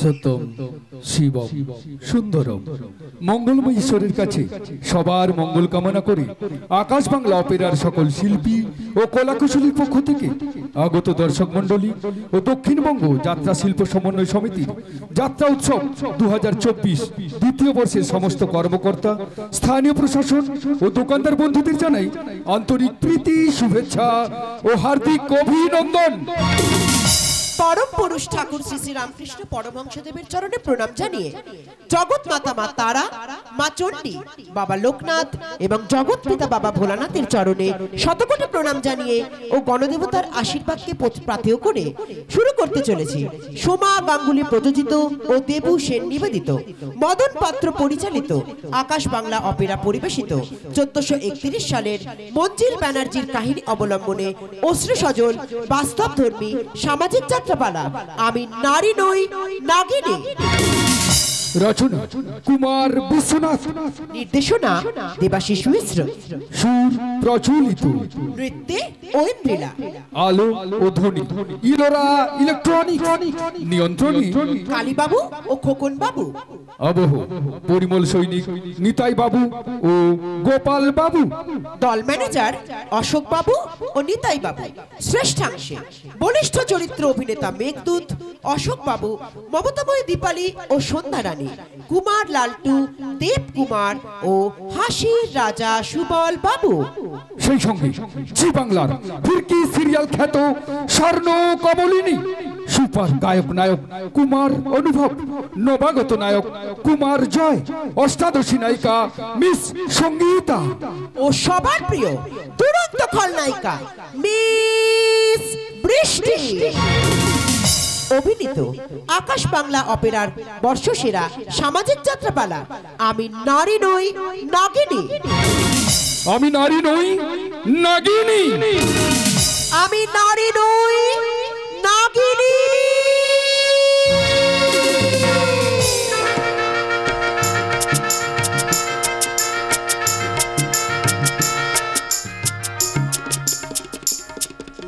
সত্যম শিবম সুন্দরম মঙ্গলময় ঈশ্বরের কাছে সবার মঙ্গল কামনা করে আকাশ বাংলা অপেরার সকল শিল্পী ও কলাকুশলীর পক্ষ থেকে আগত দর্শক মণ্ডলী ও দক্ষিণবঙ্গ যাত্রা শিল্প সমন্বয় সমিতির যাত্রা উৎসব 2024 দ্বিতীয় বর্ষের সমস্ত কর্মকর্তা, স্থানীয় প্রশাসন ও দোকানদার বন্ধুদের জানাই আন্তরিক প্রীতি, শুভেচ্ছা ও হার্দিক অভিনন্দন। परम पुरुष ठाकुर श्री श्री रामकृष्ण परमहंसदेवेर चरणे प्रणाम जानिए जगत माता मा तारा, मा चंडी, बाबा लोकनाथ एवं जगत पिता बाबा भोलानाथेर चरणे शतकोटी प्रणाम जानिए ओ गणदेवतार आशीर्वादके पाथेय करे शुरू करते चलेछि सोमा गांगुली प्रयोजित ओ देबू सेन निवेदित मदन पात्र परिचालित आकाश बांगला अपेरा परिवेशित 1431 सालेर मंजिल बैनार्जीर काहिनी अवलम्बने अश्रु सजल बास्तवधर्मी सामाजिक যাত্রাপালা আমি নারী নই নাগিনী। রচনা কুমার বিশ্বনাথ, নির্দেশনা দেবাশিস মিশ্র, সুর প্রচলিত, নৃত্যে ঐন্দ্রিলা, আলো ও ধ্বনি ইলোরা ইলেকট্রনিক, নিয়ন্ত্রণী কালীবাবু ও খোকন বাবু, আবহ পরিমল সৈনিক নিতাই বাবু ও গোপাল বাবু, দল ম্যানেজার অশোক বাবু ও নিতাই বাবু, শ্রেষ্ঠাংশে বলিষ্ঠ চরিত্র অভিনেতা মেঘদূত, অশোক বাবু, মমতাময়ী দীপালি ও সন্ধ্যা রানী, কুমার লালটু, দেব কুমার ও হাসির রাজা সুবল বাবু। সেই সঙ্গে জি বাংলার ফিরকি সিরিয়াল খ্যাত স্বর্ণ কমলিনী সুপার গায়ক নায়ক কুমার অনুভব, নবাগত নায়ক কুমার জয়, অষ্টাদশী নায়িকা মিস সঙ্গীতা ও সবার প্রিয় দুরন্ত খলনায়িকা মিস বৃষ্টি। অভিনীত আকাশ বাংলা অপেরার বর্ষসেরা সামাজিক যাত্রাপালা আমি নারী নই নাগিনী। আমি নারী নই নাগিনী, আমি নারী নই নাগিনী।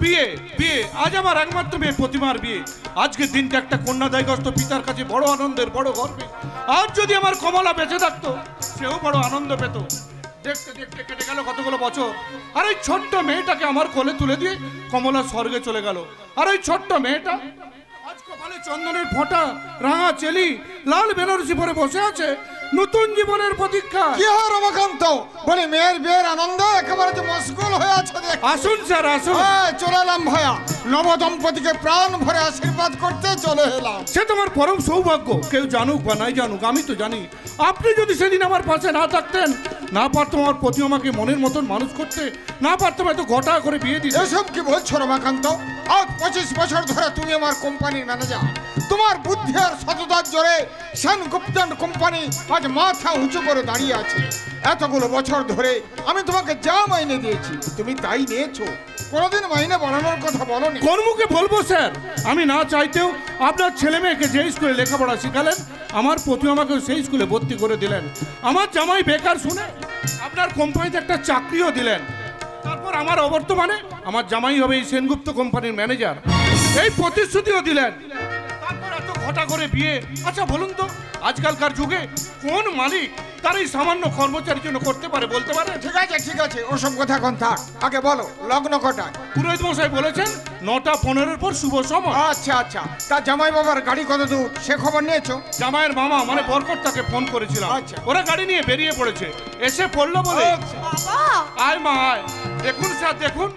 বিয়ে বিয়ে আজ আমার একমাত্র মেয়ে প্রতিমার বিয়ে। আজকের দিনটা একটা কন্যাদায়গ্রস্ত পিতার কাছে বড় আনন্দের, বড় গর্বের। আজ যদি আমার কমলা বেঁচে থাকতো সেও বড় আনন্দ পেত। দেখতে দেখতে কেটে গেল কতগুলো বছর, আর ওই ছোট্ট মেয়েটাকে আমার কোলে তুলে দিয়ে কমলা স্বর্গে চলে গেল। আর ওই ছোট্ট মেয়েটা আজ কপালে চন্দনের ফোঁটা, রাঙা চেলি, লাল বেনারসি পরে বসে আছে। নতুন জীবনের প্রতীক্ষা। কি হয় রমাকান্ত? বলে মেয়ের বিয়ের আনন্দ একেবারে যে মশগুল হয়ে আছে দেখ। আসুন স্যার আসুন। চলে এলাম ভাইয়া, নবদম্পতিকে প্রাণ ভরে আশীর্বাদ করতে চলে এলাম। সে তোমার পরম সৌভাগ্য, কেউ জানুক বা নাই জানুক, আমি তো জানি। আপনি যদি সেদিন আমার পাশে না থাকতেন, না পারতাম আমার প্রতি আমাকে মনের মতন মানুষ করতে, না পারতাম এত ঘটা করে বিয়ে দিতে। এসব কি বলছো রমাকান্ত? আজ 25 বছর ধরে তুমি আমার কোম্পানির ম্যানেজার। তোমার বুদ্ধি আর সততার জোরে সেনগুপ্ত কোম্পানি আজ মাথা উঁচু করে দাঁড়িয়ে আছে। এতগুলো বছর ধরে আমি তোমাকে যা মাইনে দিয়েছি তুমি তাই নিয়েছো, কোনোদিন মাইনে বাড়ানোর কথা বলোনি। কোন মুখে বলবো স্যার? আমি না চাইতেও আপনার ছেলে মেয়েকে যে স্কুলে লেখাপড়া শিখালেন, আমার প্রতি আমাকে সেই স্কুলে ভর্তি করে দিলেন। আমার জামাই বেকার শুনে আপনার কোম্পানিতে একটা চাকরিও দিলেন। তারপর আমার অবর্তমানে আমার জামাই হবে এই সেনগুপ্ত কোম্পানির ম্যানেজার, এই প্রতিশ্রুতিও দিলেন। তারপর এত ঘটা করে বিয়ে। আচ্ছা বলুন তো, আজকালকার যুগে কোন মালিক তার এই সামান্য কর্মচারীর জন্য করতে পারে, বলতে পারে? ঠিক আছে, ওসব কথা এখন থাক। আগে বলো লগ্ন কটায়? পুরোহিত মশাই বলেছেন 9:15 পর শুভ সময়। আচ্ছা, তা জামাই বাবার গাড়ি কত দূর সে খবর নিয়েছো? জামাইয়ের মামা মানে বরকত তাকে ফোন করেছিলাম। আচ্ছা। ওরা গাড়ি নিয়ে বেরিয়ে পড়েছে, এসে পড়লো বলে। আয় মা আয়। দেখুন স্যার দেখুন,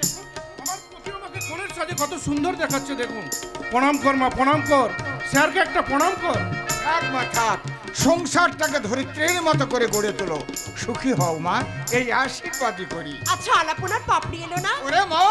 আমার প্রতি আমাকে কোণের সাজে কত সুন্দর দেখাচ্ছে দেখুন। প্রণাম কর মা, প্রণাম কর। স্যারকে একটা প্রণাম কর। থাক মা থাক, সংসারটাকে ধরিত্রীর মতো করে গড়ে তোলো। সুখী হও মা, এই আশীর্বাদই করি। আচ্ছা আলাপনার পাপড়ি এলো না? ওরে মা,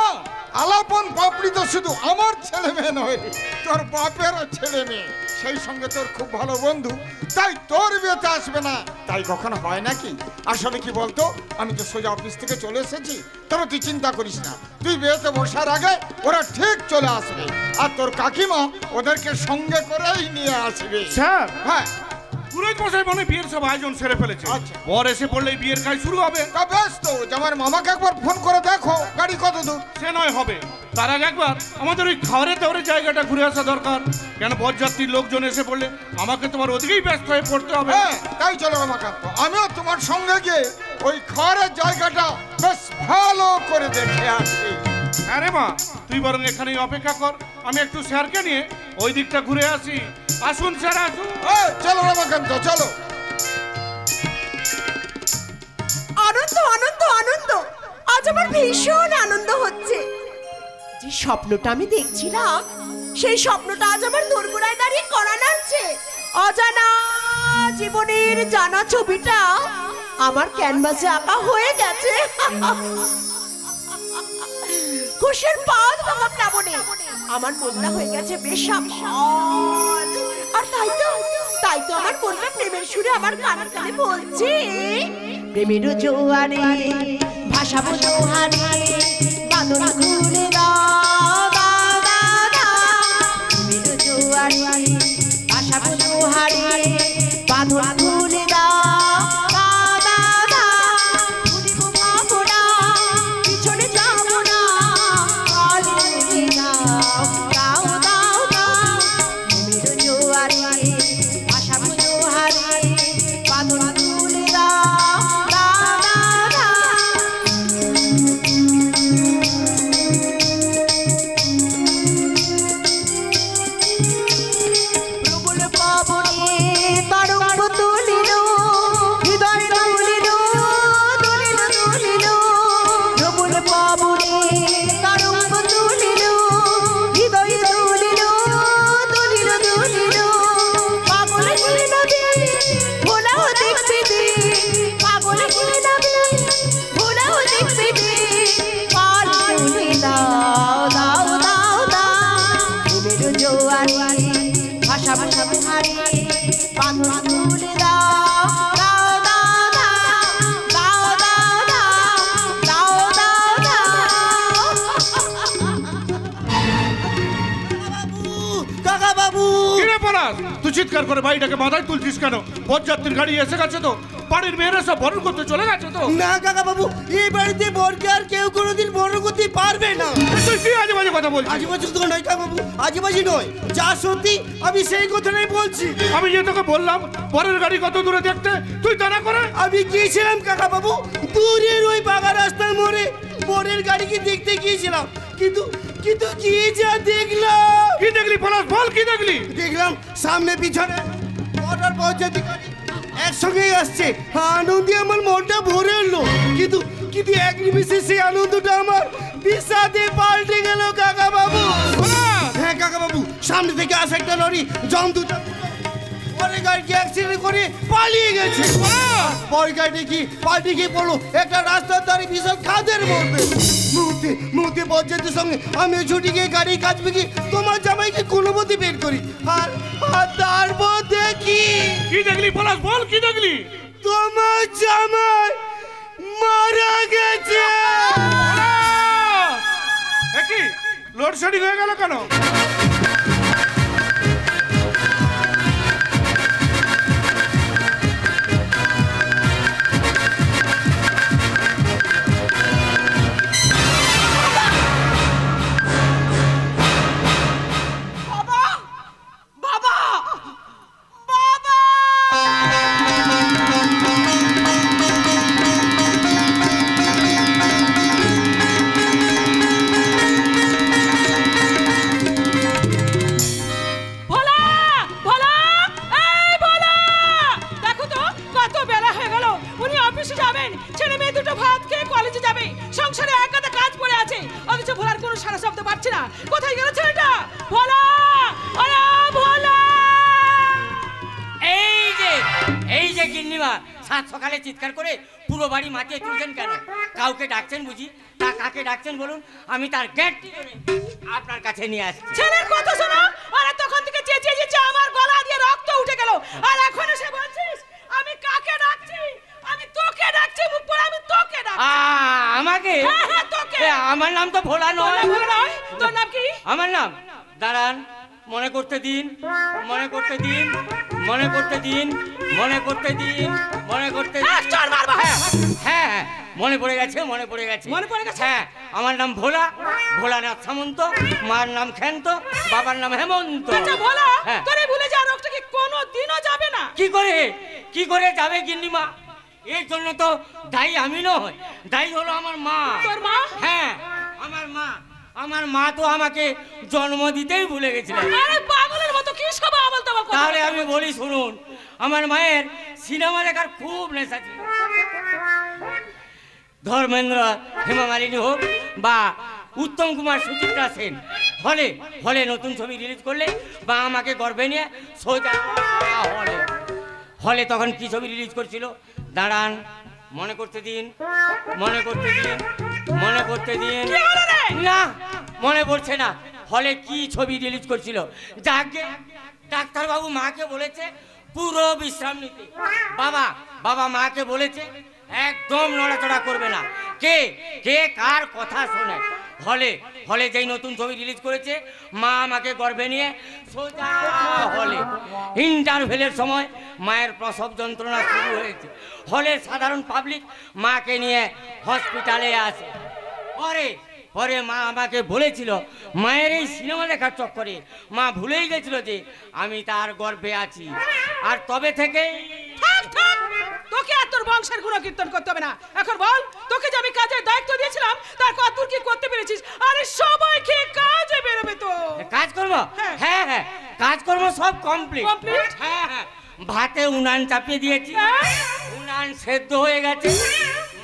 আলাপন পাপড়ি তো শুধু আমার ছেলে মেয়ে নয়, তোর বাপেরও ছেলে মেয়ে, সেই সঙ্গে তোর খুব ভালো বন্ধু, তাই তোর বিয়েতে আসবে না তাই কখনো হয় নাকি? আসলে কি বলতো, আমি তো সোজা অফিস থেকে চলে এসেছি, তবে তুই চিন্তা করিস না, তুই বিয়েতে বসার আগে ওরা ঠিক চলে আসবে, আর তোর কাকিমা ওদেরকে সঙ্গে করেই নিয়ে আসবে। স্যার, হ্যাঁ পুরোহিত মশাই মনে বিয়ের সব আয়োজন সেরে ফেলেছে। আচ্ছা। বর এসে পড়লেই বিয়ের কাজ শুরু হবে। তা বেশ তো, জামার মামাকে একবার ফোন করে দেখো গাড়ি কত দূর। সে নয় হবে, তার আগে একবার আমাদের ওই খাওয়ারে দাওয়ারের জায়গাটা ঘুরে আসা দরকার। কেন বরযাত্রীর লোকজন এসে পড়লে আমাকে তোমার ওদিকেই ব্যস্ত হয়ে পড়তে হবে। হ্যাঁ তাই চলো রমাকান্ত, আমিও তোমার সঙ্গে গিয়ে ওই খাওয়ারের জায়গাটা বেশ ভালো করে দেখে আসি। আরে মা, তুই বরং এখানেই অপেক্ষা কর, আমি একটু স্যারকে নিয়ে ওই দিকটা ঘুরে আসি। আসুন স্যার আসুন। চলো রমাকান্ত চলো। আনন্দ আনন্দ আনন্দ, আজ আমার ভীষণ আনন্দ হচ্ছে। যে স্বপ্নটা আমি দেখছিলাম, সেই স্বপ্নটা আজ আমার দোরগোড়ায় দাঁড়িয়ে করা নাড়ছে। অজানা জীবনের জানা ছবিটা আমার ক্যানভাসে আঁকা হয়ে গেছে। খুশির পাদ ভাঙা প্লাবনে আমার মনটা হয়ে গেছে বেসামাল। আর তাই তো আমার মনটা প্রেমের সুরে আমার কানে কানে বলছে, প্রেমের জোয়ারে ভাসাবো জোহারে, বাঁধন খুলে দাও দাও দাও দাও। প্রেমের জোয়ারে ভাসাবো জোহারে, বাঁধন খুলে দাও দাও দাও দাও। ভুলিব ভাবনা, পিছনে যাবো না, কাল খুলে দাও দাও দাও দাও। প্রেমের জোয়ারে ভাসাবো জোহারে, বাঁধন খুলে দাও দাও দাও দাও। প্রবল পাবনে তরঙ্গ তুলিল, হৃদয় দুলিল দুলিল দুলিল। প্রবল পাবনে তরঙ্গ তুলিল, হৃদয় দুলিল দুলিল দুলিল। পাগল হয়ে নদী ভোলাও দেখবি দি, পাগল হয়ে নদী ভোলাও দেখবি দি। পাল তুলে দাও দাও দাও দাও। প্রেমের জোয়ারে ভাষা ভাষা বুহারে, বাঁধন তুলে দাও দাও দাও দাও দাও দাও দাও দাও। কাকা বাবু, কিরে পলাশ, তুই চিৎকার করে বাড়িটাকে মাথায় তুলছিস কেন? বরযাত্রীর গাড়ি এসে গেছে তো, বাড়ির মেয়েরা সব বরণ করতে চলে গেছে তো। না কাকা বাবু, এই বাড়িতে বরকে আর কেউ কোনোদিন বড় করতে পারবে না। তুই কি আজে বাজে কথা বলছিস? আজেবাজি তো নয় কাকা বাবু, আজেবাজি নয়, যা সত্যি আমি সেই কথাটাই বলছি। আমি যে তোকে বললাম বরের গাড়ি কত দূরে দেখতে, তুই তা না করে। আমি গিয়েছিলাম কাকা বাবু, দূরের ওই বাগা রাস্তার মোড়ে বরের গাড়িকে দেখতে গিয়েছিলাম, কিন্তু কিন্তু কি যা দেখলাম। কি দেখলি পলাশ, বল কি দেখলি? দেখলাম সামনে পিছনে মোটর পৌঁছাতে গাড়ি একসঙ্গেই আসছে, আনন্দে আমার মনটা ভরে এলো। কিন্তু কিন্তু এক নিমিষে সেই আনন্দটা আমার বিষাদে পাল্টে গেল কাকা বাবু। হ্যাঁ কাকা বাবু, সামনে থেকে আসা একটা লরি জমদুটা পরে গাড়িকে অ্যাক্সিডেন্ট করে পালিয়ে গেছে। পরে গাড়ি কি পাল্টে গিয়ে পড়লো একটা রাস্তার ধারে বিশাল খাদের মধ্যে। মুহূর্তে পর্যায়ের সঙ্গে আমি ছুটি গিয়ে গাড়ির কাজ ভেঙে তোমার জামাইকে কোনো মতে বের করি। আর তারপর দেখি। কি দেখলি পলাশ, বল কি দেখলি? তোমার জামাই মারা গেছে। কি লোডশেডিং হয়ে গেল কেন? সকালে চিৎকার করে পুরো বাড়ি মাটিয়ে তুলছেন কেন? কাউকে ডাকছেন বুঝি? তা কাকে ডাকছেন বলুন, আমি তার গেট আপনার কাছে নিয়ে আসছি। ছেলের কথা শোনো, আরে তখন থেকে চেঁচিয়ে চেঁচিয়ে আমার গলা দিয়ে রক্ত উঠে গেল, আর এখন এসে বলছিস আমি কাকে ডাকছি? আমি তোকে ডাকছি, মুখ পড়ে আমি তোকে ডাকছি। আমাকে? হ্যাঁ তোকে। আমার নাম তো ভোলা নয়। ভোলা নয়? তোর নাম কি? আমার নাম, দাঁড়ান মনে করতে দিন, মনে করতে দিন, মনে করতে দিন, মনে করতে দিন, মনে করতে দিন। হ্যাঁ মনে পড়ে গেছে, মনে পড়ে গেছে, মনে পড়ে গেছে। হ্যাঁ আমার নাম ভোলা, ভোলানাথ সামন্ত, মার নাম ক্ষান্ত, বাবার নাম হেমন্ত। আচ্ছা ভোলা, হ্যাঁ। তোরে ভুলে যা রোগটা কি কোনো দিনও যাবে না? কি করে যাবে গিন্নিমা? এর জন্য তো দায়ী আমি নই, দায়ী হলো আমার মা। তোর মা? হ্যাঁ আমার মা। আমার মা তো আমাকে জন্ম দিতেই ভুলে গেছিলেন। আরে পাগলের মতো কি সব আমল তামল কথা? তাহলে আমি বলি শুনুন, আমার মায়ের সিনেমা দেখার খুব নেশা ছিল। ধর্মেন্দ্র হেমা মালিনী হোক বা উত্তম কুমার সুচিত্রা সেন হলে নতুন ছবি রিলিজ করলে বা আমাকে গর্বে নিয়ে সোজা হলে তখন কি ছবি রিলিজ করছিল? দাঁড়ান মনে করতে দিন, মনে করতে দিন, মনে করতে দিন। না মনে পড়ছে না। হলে কি ছবি রিলিজ করছিল? যাকে ডাক্তারবাবু মাকে বলেছে পুরো বিশ্রাম নিতে। বাবা মাকে বলেছে একদম নড়াচড়া করবে না। কে কার কথা শোনে? হলে যেই নতুন ছবি রিলিজ করেছে, মা আমাকে গর্ভে নিয়ে সোজা হলে। ইন্টারভেলের সময় মায়ের প্রসব যন্ত্রণা শুরু হয়েছে। হলের সাধারণ পাবলিক মাকে নিয়ে হসপিটালে আসে। পরে মা আমাকে বলেছিল, মায়ের এই সিনেমা দেখার চক্করে মা ভুলেই গেছিল যে আমি তার গর্ভে আছি। আর তবে থেকে তোকে আর তোর বংশের গুণকীর্তন করতে হবে না। এখন বল, তোকে যে আমি কাজের দায়িত্ব দিয়েছিলাম তার কতদূর কি করতে পেরেছিস? আরে সবাই খেয়ে কাজে বেরোবে তো। কাজ করবো? হ্যাঁ কাজ করবো, সব কমপ্লিট। হ্যাঁ ভাতে উনান চাপিয়ে দিয়েছি, উনান সেদ্ধ হয়ে গেছে।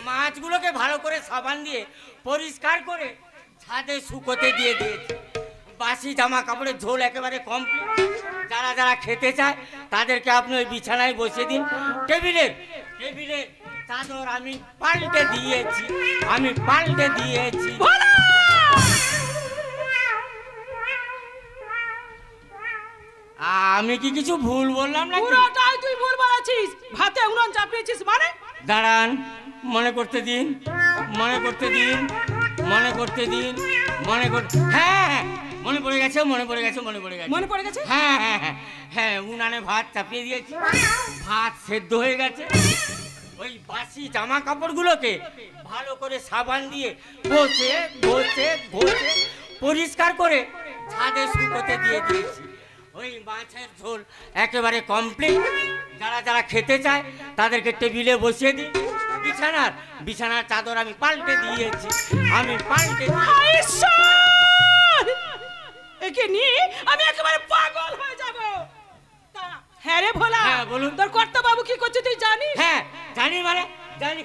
মাছগুলোকে ভালো করে সাবান দিয়ে পরিষ্কার করে ছাদে শুকোতে দিয়ে দিয়েছি। বাসি জামা কাপড়ের ঝোল একেবারে কমপ্লিট। যারা খেতে চায় তাদেরকে আপনি ওই বিছানায় বসিয়ে দিন। টেবিলের চাদর আমি পাল্টে দিয়েছি। আমি কি কিছু ভুল বললাম না? পুরোটাই তুই ভুল বলেছিস। ভাতে উনুন চাপিয়েছিস মানে? দাঁড়ান মনে করতে দিন, মনে করতে দিন, মনে করতে দিন, হ্যাঁ মনে পড়ে গেছে। মনে পড়ে গেছে? হ্যাঁ উনানে ভাত চাপিয়ে দিয়েছি, ভাত সেদ্ধ হয়ে গেছে। ওই বাসি জামা কাপড়গুলোকে ভালো করে সাবান দিয়ে ঘষে পরিষ্কার করে ছাদে শুকোতে দিয়ে দিয়েছি। ওই মাছের ঝোল একেবারে কমপ্লিট। যারা খেতে চায় তাদেরকে টেবিলে বসিয়ে দিই। বিছানার চাদর আমি পাল্টে দিয়েছি। একে নিয়ে আমি একেবারে পাগল হয়ে যাব। হ্যাঁ রে ভোলা, হ্যাঁ বলুন। তোর কর্তা বাবু কি করছে তুই জানি মানে জানি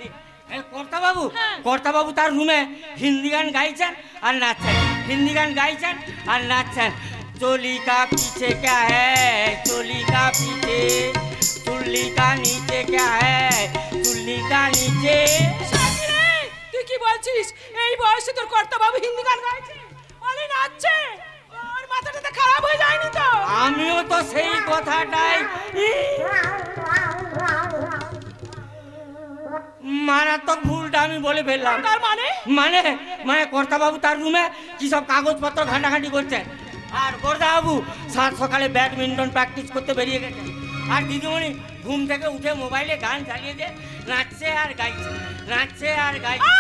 কর্তা বাবু হ্যাঁ। কর্তা বাবু তার রুমে হিন্দি গান গাইছেন আর নাচছেন, হিন্দি গান গাইছেন আর নাচছেন। चोली का पीछे क्या है, चोली का पीछे, चुल्ली का नीचे क्या है, चुल्ली का नीचे। শান্তি রে, তুই কি বলছিস? এই বয়সে তোর কর্তা বাবু হিন্দি গান গাইছে, বলে নাচছে, ওর মাথাটা খারাপ হয়ে যায়নি তো? আমিও তো সেই কথাটাই মারাত্মক ভুলটা আমি বলে ফেললাম। তার মানে মানে মানে কর্তা বাবু তার রুমে কি সব কাগজপত্র ঘাঁটাঘাঁটি করছেন, আর বড়দা বাবু সাত সকালে ব্যাডমিন্টন প্র্যাকটিস করতে বেরিয়ে গেছে, আর দিদিমণি ঘুম থেকে উঠে মোবাইলে গান চালিয়ে দিয়ে নাচছে আর গাইছে, নাচছে আর গাইছে।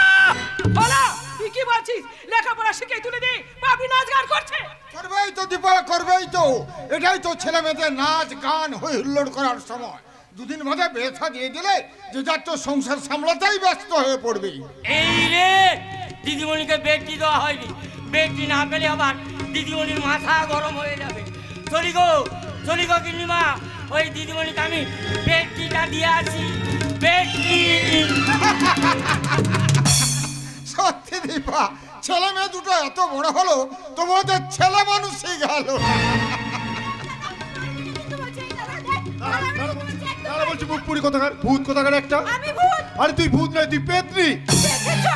বলা, তুই কি বলছিস? লেখাপড়া শিখে তুলে দে, বাপি নাচ গান করছে। করবেই তো দীপা, করবেই তো। এটাই তো ছেলে মেয়েদের নাচ গান হই হুল্লোড় করার সময়। দুদিন বাদে বেথা দিয়ে দিলে যে যার তো সংসার সামলাতেই ব্যস্ত হয়ে পড়বি। এই রে, দিদিমণিকে বেডটি দেওয়া হয়নি, বেডটি না পেলে আবার দিদিমণির মাথা গরম হয়ে যাবে। চলি গো গিন্নিমা, ওই দিদিমণিকে আমি বেডটিটা দিয়ে আছি, বেডটি। সত্যি দীপা, ছেলে মেয়ে দুটো এত বড় হলো তোমাদের ছেলে মানুষই গেল। তারা বলছি মুখ পুরি কোথাকার, ভূত কোথাকার একটা। আমি ভূত? আরে তুই ভূত নয়, তুই পেত্নী। দেখেছো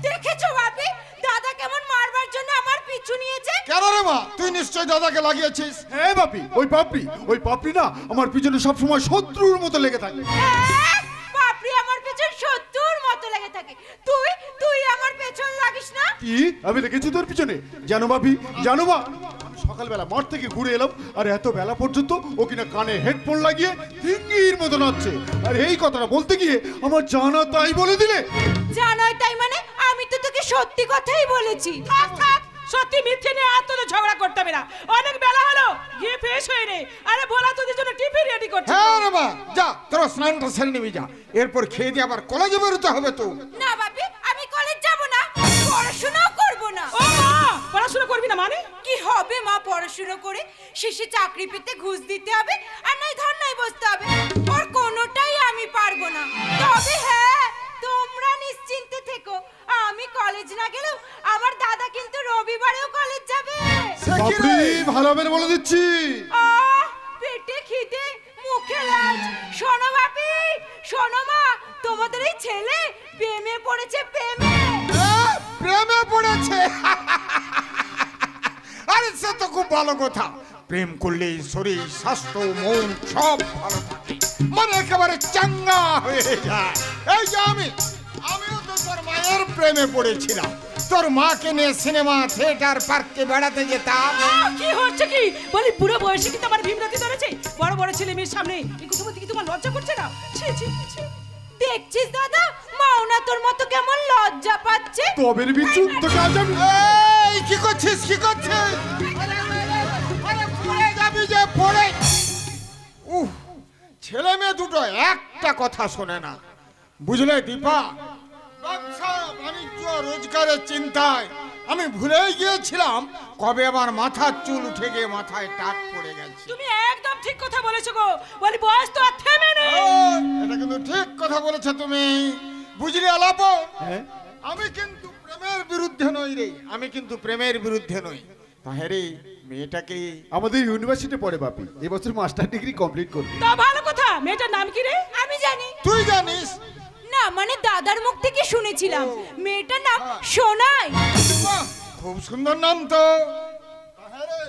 দেখেছো বাপি, দাদা কেমন মারবার জন্য আমার পিছু নিয়েছে। কেন রে মা, তুই নিশ্চয় দাদাকে লাগিয়েছিস। হ্যাঁ বাপি, ওই পাপড়ি না আমার পিছনে সবসময় শত্রুর মতো লেগে থাকে। বাপরি আমার পেছন শত্রুর মতো লেগে থাকে। তুই তুই আমার পেছন লাগিস না? কি আমি লেগেছি তোর পিছনে? জানো বাপি, জানো মা, সকালবেলা মাঠ থেকে ঘুরে এলাম আর এত বেলা পর্যন্ত ও কিনা কানে হেডফোন লাগিয়ে হিঙ্গির মতো নাচছে। আর এই কথাটা বলতে গিয়ে আমার জানা তাই বলে দিলে। জানোই তাই মানে? আমি তো তোকে সত্যি কথাই বলেছি। থাক থাক, সত্যি মিথ্যে নিয়ে আর তোদের ঝগড়া করতে হবে না। অনেক বেলা হলো, গিয়ে ফ্রেশ হয়ে নে। আরে ভোলা তোদের জন্য টিফিন রেডি করছে। হ্যাঁ রে মা, যা তোর স্নানটা সেরে নিবি যা, এরপর খেয়ে দিয়ে আবার কলেজে বেরোতে হবে তো। না বাপি, আমি কলেজ যাব না, পড়াশোনাও করব না। ও মা, পড়াশোনা করবি না মানে? কি হবে মা পড়াশোনা করে? শেষে চাকরি পেতে ঘুষ দিতে হবে আর নাই ধর্নায় বসতে হবে। ওর কোনোটাই আমি পারবো না। তবে হ্যাঁ, তোমরা নিশ্চিন্তে থেকো, আমি কলেজ না গেলেও আমার দাদা কিন্তু রবিবারেও কলেজ যাবে। বাপরি ভালো হবে বলে দিচ্ছি। পেটে খিদে, মুখে লাজ। শোনো বাপি, শোনো মা, তোমাদের এই ছেলে প্রেমে পড়েছে, প্রেমে। প্রেমে পড়েছে? আরে সে তো খুব ভালো কথা। প্রেম করলে শরীর স্বাস্থ্য মন সব ভালো থাকে, মানে একেবারে চাঙ্গা হয়ে যায়। এই যে আমিও তো তোর মায়ের প্রেমে পড়েছিলাম। তোর মাকে নিয়ে সিনেমা থিয়েটার পার্কে বেড়াতে যেতাম। কি হচ্ছে কি? বলি বুড়ো বয়সে কি তোমার ভীমরাতি ধরেছে? বড় বড় ছেলে মেয়ের সামনে এই কথা বলতে কি তোমার লজ্জা করছে না? ছি ছি ছি। দেখছিস দাদা, মাওনা তোর মতো কেমন লজ্জা পাচ্ছে। তবে বিচ্ছু তোকে আজ আমি। এই কি করছিস, কি করছিস? আরে পড়ে যাবি যে পড়ে। উফ, ছেলে মেয়ে দুটো একটা কথা শোনে না, বুঝলে দীপা? ব্যবসা বাণিজ্য রোজগারের চিন্তায় আমি ভুলেই গিয়েছিলাম কবে আমার মাথার চুল উঠে গিয়ে মাথায় টাক পড়ে গেছে। তুমি একদম ঠিক কথা বলেছো গো। বলি বয়স তো আর থেমে নেই। এটা কিন্তু ঠিক কথা বলেছো তুমি, বুঝলি আলাপ? আমি কিন্তু প্রেমের বিরুদ্ধে নই রে, আমি কিন্তু প্রেমের বিরুদ্ধে নই। তাহলে মেয়েটাকে আমাদের ইউনিভার্সিটি পড়ে বাপি, এবছর মাস্টার ডিগ্রি কমপ্লিট করবে। তা ভালো কথা। মেয়েটার নাম কি রে? আমি জানি। তুই জানিস? না মানে দাদার মুখ থেকে শুনেছিলাম মেয়েটার নাম সোনাই। বাহ, খুব সুন্দর নাম তো। তাহলে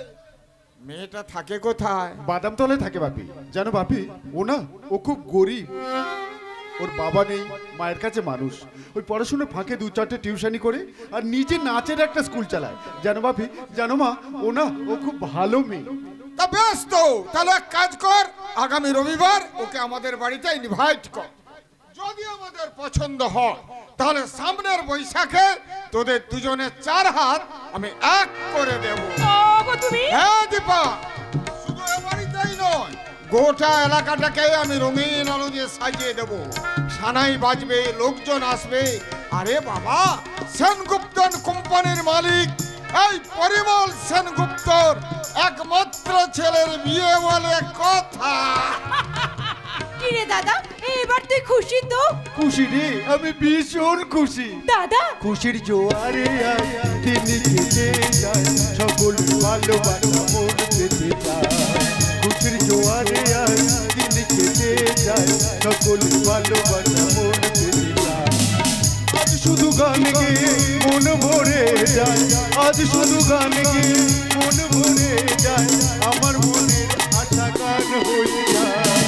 মেয়েটা থাকে কোথায়? বাদামতলে থাকে বাপি। জানো বাপি, ও খুব গরিব। ওর বাবা নেই, মায়ের কাছে মানুষ। ওই পড়াশোনার ফাঁকে 2-4টে টিউশনি করে আর নিজে নাচের একটা স্কুল চালায়। জানো বাপি, জানো মা, ও খুব ভালো মেয়ে। তা বেশ তো, তাহলে এক কাজ কর, আগামী রবিবার ওকে আমাদের বাড়িতে ইনভাইট কর। যদি আমাদের পছন্দ হয় তাহলে সামনের বৈশাখে তোদের দুজনের 4 হাত আমি এক করে দেব। তুমি? হ্যাঁ দীপা, শুধু এ বাড়িতেই নয়, গোটা এলাকাটাকে আমি রঙিন আলো দিয়ে সাজিয়ে দেব। সানাই বাজবে, লোকজন আসবে। আরে বাবা, সেনগুপ্তন কোম্পানির মালিক এই পরিমল সেনগুপ্তর একমাত্র ছেলের বিয়ে বলে কথা। কি রে দাদা, এই এবার তুই খুশি তো? খুশি রে, আমি ভীষণ খুশি। দাদা খুশির জোয়ারে আয়, তিনি কেটে যায় সকল ভালোবাসা মন পেতে যায়। খুশির জোয়ারে আয়, তিনি কেটে যায় সকল ভালোবাসা মন পেতে যায়। আজ শুধু গান গেয়ে মন ভরে যায়, আজ শুধু গান গেয়ে মন ভরে যায়, আমার মনের আশা গান হয়ে যায়।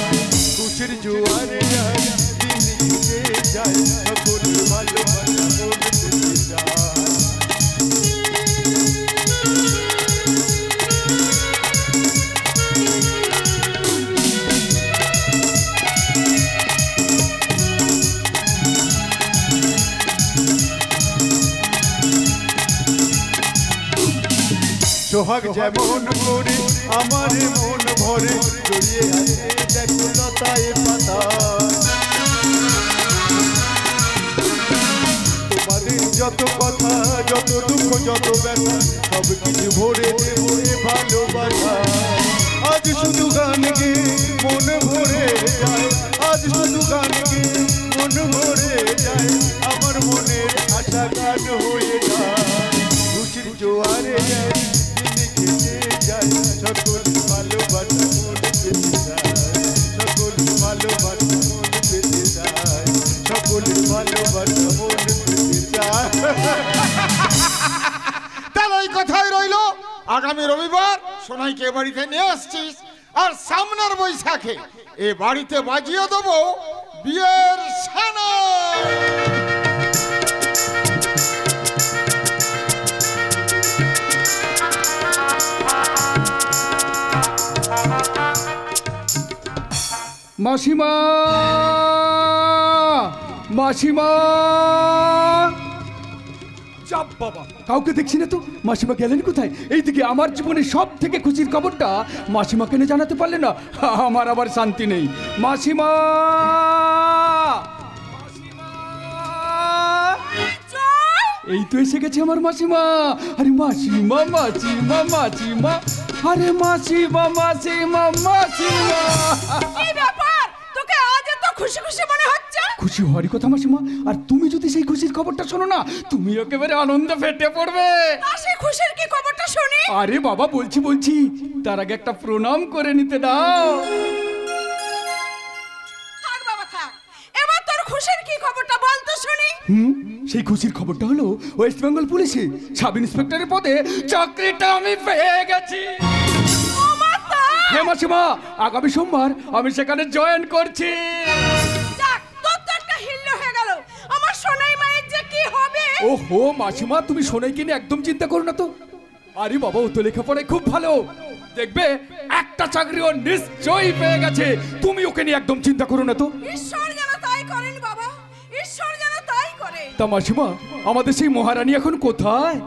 খুশির জোয়ারে আয়, তিনি কেটে যায় সকল ভালোবাসা মন পেতে যায়। সোহাগ যেমন করে আমার মন ভরে, জড়িয়ে আছে দেখো লতায় পাতা। তোমাদের যত কথা, যত দুঃখ, যত ব্যথা, সব কিছু ভরে দেবো এ ভালোবাসা। আজ শুধু গান গেয়ে মন ভরে যায়, আজ শুধু গান গেয়ে মন ভরে যায়, আমার মনের আশা গান হয়ে যায়। খুশির জোয়ারে যায়, যায় সকল ভালোবাসা মন পেতে যায়, সকল ভালোবাসা মন পেতে যায়, সকল ভালোবাসা মন পেতে যায়। তাহলে এই কথাই রইলো, আগামী রবিবার সোনাইকে বাড়িতে নিয়ে আসছিস, আর সামনের বৈশাখে এ বাড়িতে বাজিয়ে দেবো বিয়ের সানা। মাসিমা, মাসিমা, চাপ বাবা, কাউকে দেখছি না তো। মাসিমা গেলেন কোথায়? এইদিকে আমার জীবনের সব থেকে খুশির খবরটা মাসিমা কেন জানাতে পারলে না? আমার আবার শান্তি নেই। মাসিমা, এই তো এসে গেছে আমার মাসিমা। আরে মাসিমা, মাসিমা, মাসিমা, আরে মাসিমা, মাসিমা, মাসিমা। কি ব্যাপার, তোকে আজ এত খুশি খুশি মনে হচ্ছে? খুশি হওয়ারই কথা মাসিমা, আর তুমি যদি সেই খুশির খবরটা শোনো না, তুমি একেবারে আনন্দে ফেটে পড়বে। সেই খুশির কি খবরটা শুনি? আরে বাবা, বলছি, তার আগে একটা প্রণাম করে নিতে দাও। থাক বাবা থাক, এবার তোর খুশির কি খবরটা বল তো শুনি। সেই খুশির খবরটা হলো ওয়েস্ট বেঙ্গল পুলিশে সাব ইন্সপেক্টরের পদে চাকরিটা আমি পেয়ে গেছি। হ্যাঁ মাসিমা, আগামী সোমবার আমি সেখানে জয়েন করছি। ওহো মাসিমা, তুমি সোনাইকে নিয়ে একদম চিন্তা করো না তো। আরে বাবা, ও তো লেখাপড়ায় খুব ভালো, দেখবে একটা চাকরি ও নিশ্চয়ই পেয়ে গেছে। তুমি ওকে নিয়ে একদম চিন্তা করো না তো। ঈশ্বর যেন তাই করেন বাবা, ঈশ্বর যেন তাই করে। তা মাসিমা, আমাদের সেই মহারানী এখন কোথায়?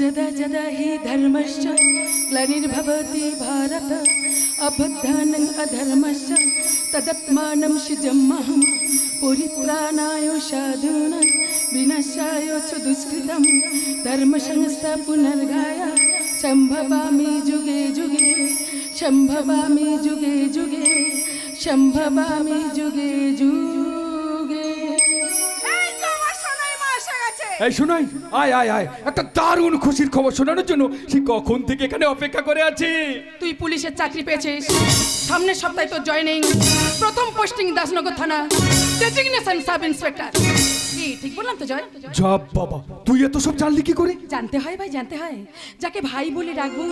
যদা যদা হি ধর্মশ্চ গ্লানির্ভবতি ভারত অবধানং অধর্মশ্চ তদাত্মাनं সৃজম্যহং পরিত্রাণায় সাধূনাং বিনাশায় চ দুষ্কৃতং ধর্ম সংস্থাপনর্ঘায় সম্ভবামি যুগে যুগে, সম্ভবামি যুগে যুগে, সম্ভবামি যুগে যুগে। এই শোনাই, আয় আয় আয়, একটা দারুণ খুশির খবর শোনানোর জন্য সে কখন থেকে এখানে অপেক্ষা করে আছি। তুই পুলিশের চাকরি পেয়েছিস, সামনের সপ্তাহে তোর জয়েনিং, প্রথম পোস্টিং দাসনগর থানা, ডেজিগনেশন সাব ইন্সপেক্টর। কি ঠিক বললাম তো জয়? জব বাবা, তুই এত সব জানলি কি করে? জানতে হয় ভাই, জানতে হয়। যাকে ভাই বলে ডাকবো,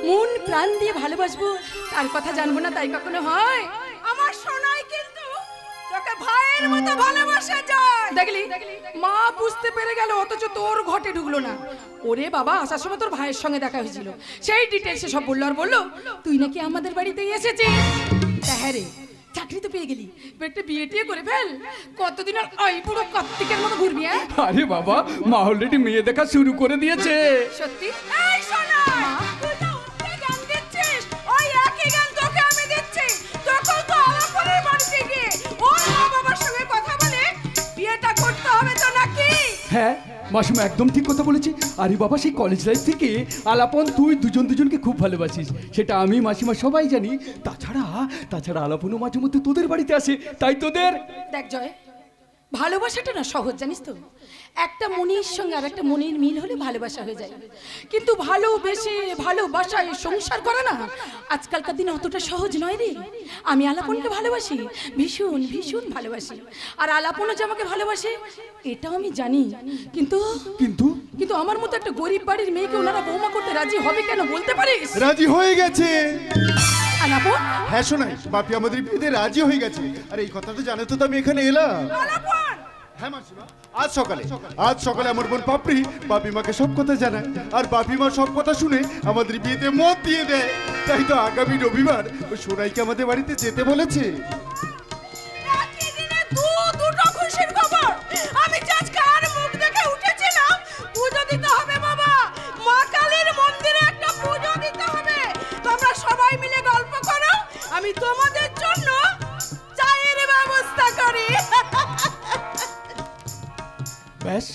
মন প্রাণ দিয়ে ভালোবাসবো, তার কথা জানবো না তাই কখনো হয়? আমার সোনাই কিন্তু তোকে ভাইয়ের মতো ভালোবাসে যায়। দেখলি, মা বুঝতে পেরে গেল, অথচ তোর ঘটে ঢুকলো না। ওরে বাবা, আসার সময় তোর ভাইয়ের সঙ্গে দেখা হয়েছিল, সেই ডিটেলসে সব বললো। আর বললো তুই নাকি আমাদের বাড়িতেই এসেছিস। হ্যাঁ রে, চাকরি তো পেয়ে গেলি, একটা বিয়ে টিয়ে করে ফেল। কতদিন আর ওই পুরো কার্তিকের মতো ঘুরবি? আরে বাবা, মা অলরেডি মেয়ে দেখা শুরু করে দিয়েছে। সত্যি? এই সোনাই, তুই তো ওকে জ্ঞান দিচ্ছিস, ওই একই জ্ঞান তোকে আমি দিচ্ছি। তখন তো আলাপনের বাড়িতে গিয়ে ওর মা বাবার সঙ্গে কথা বলে বিয়েটা করতে হবে তো নাকি? হ্যাঁ, মাসিমা একদম ঠিক কথা বলেছে। আরে বাবা, সেই কলেজ লাইফ থেকে আলাপন তুই দুজনকে খুব ভালোবাসিস, সেটা আমি মাসিমা সবাই জানি। তাছাড়া আলাপনও মাঝে মধ্যে তোদের বাড়িতে আসে, তাই তোদের। দেখ জয়, ভালোবাসাটা না সহজ, জানিস তো। একটা মনির সঙ্গে আর একটা মনির মিল হলে ভালোবাসা হয়ে যায়, কিন্তু ভালোবাসায় সংসার করা না আজকালকার দিনে অতটা সহজ নয় রে। আমি আলাপনকে ভালোবাসি, ভীষণ ভীষণ ভালোবাসি, আর আলাপনও যে আমাকে ভালোবাসে এটাও আমি জানি। কিন্তু কিন্তু কিন্তু আমার মতো একটা গরিব বাড়ির মেয়েকে ওনারা বৌমা করতে রাজি হবে কেন বলতে পারিস? রাজি হয়ে গেছে। আলাপন, হ্যাঁ শোনাই, বাপি আমাদের বিয়েতে রাজি হয়ে গেছে। আর এই কথাটা জানো তো আমি এখানে এলাম। হ্যাঁ মাসিমা, আজ সকালে আমার বোন পাপড়ি বাপি মাকে সব কথা জানায়, আর বাপি মা সব কথা শুনে আমাদের বিয়েতে মত দিয়ে দেয়। তাই তো আগামী রবিবার ওই সোনাইকে আমাদের বাড়িতে যেতে বলেছে। দুটো খুশির খবর। আমি আজকে আর মুখ দেখে উঠেছিলাম, পুজো দিতে হবে বাবা, মা কালীর মন্দিরে একটা পুজো দিতে হবে। তোমরা সবাই মিলে গল্প করো, আমি তোমাদের জন্য চায়ের ব্যবস্থা করি। ব্যাস,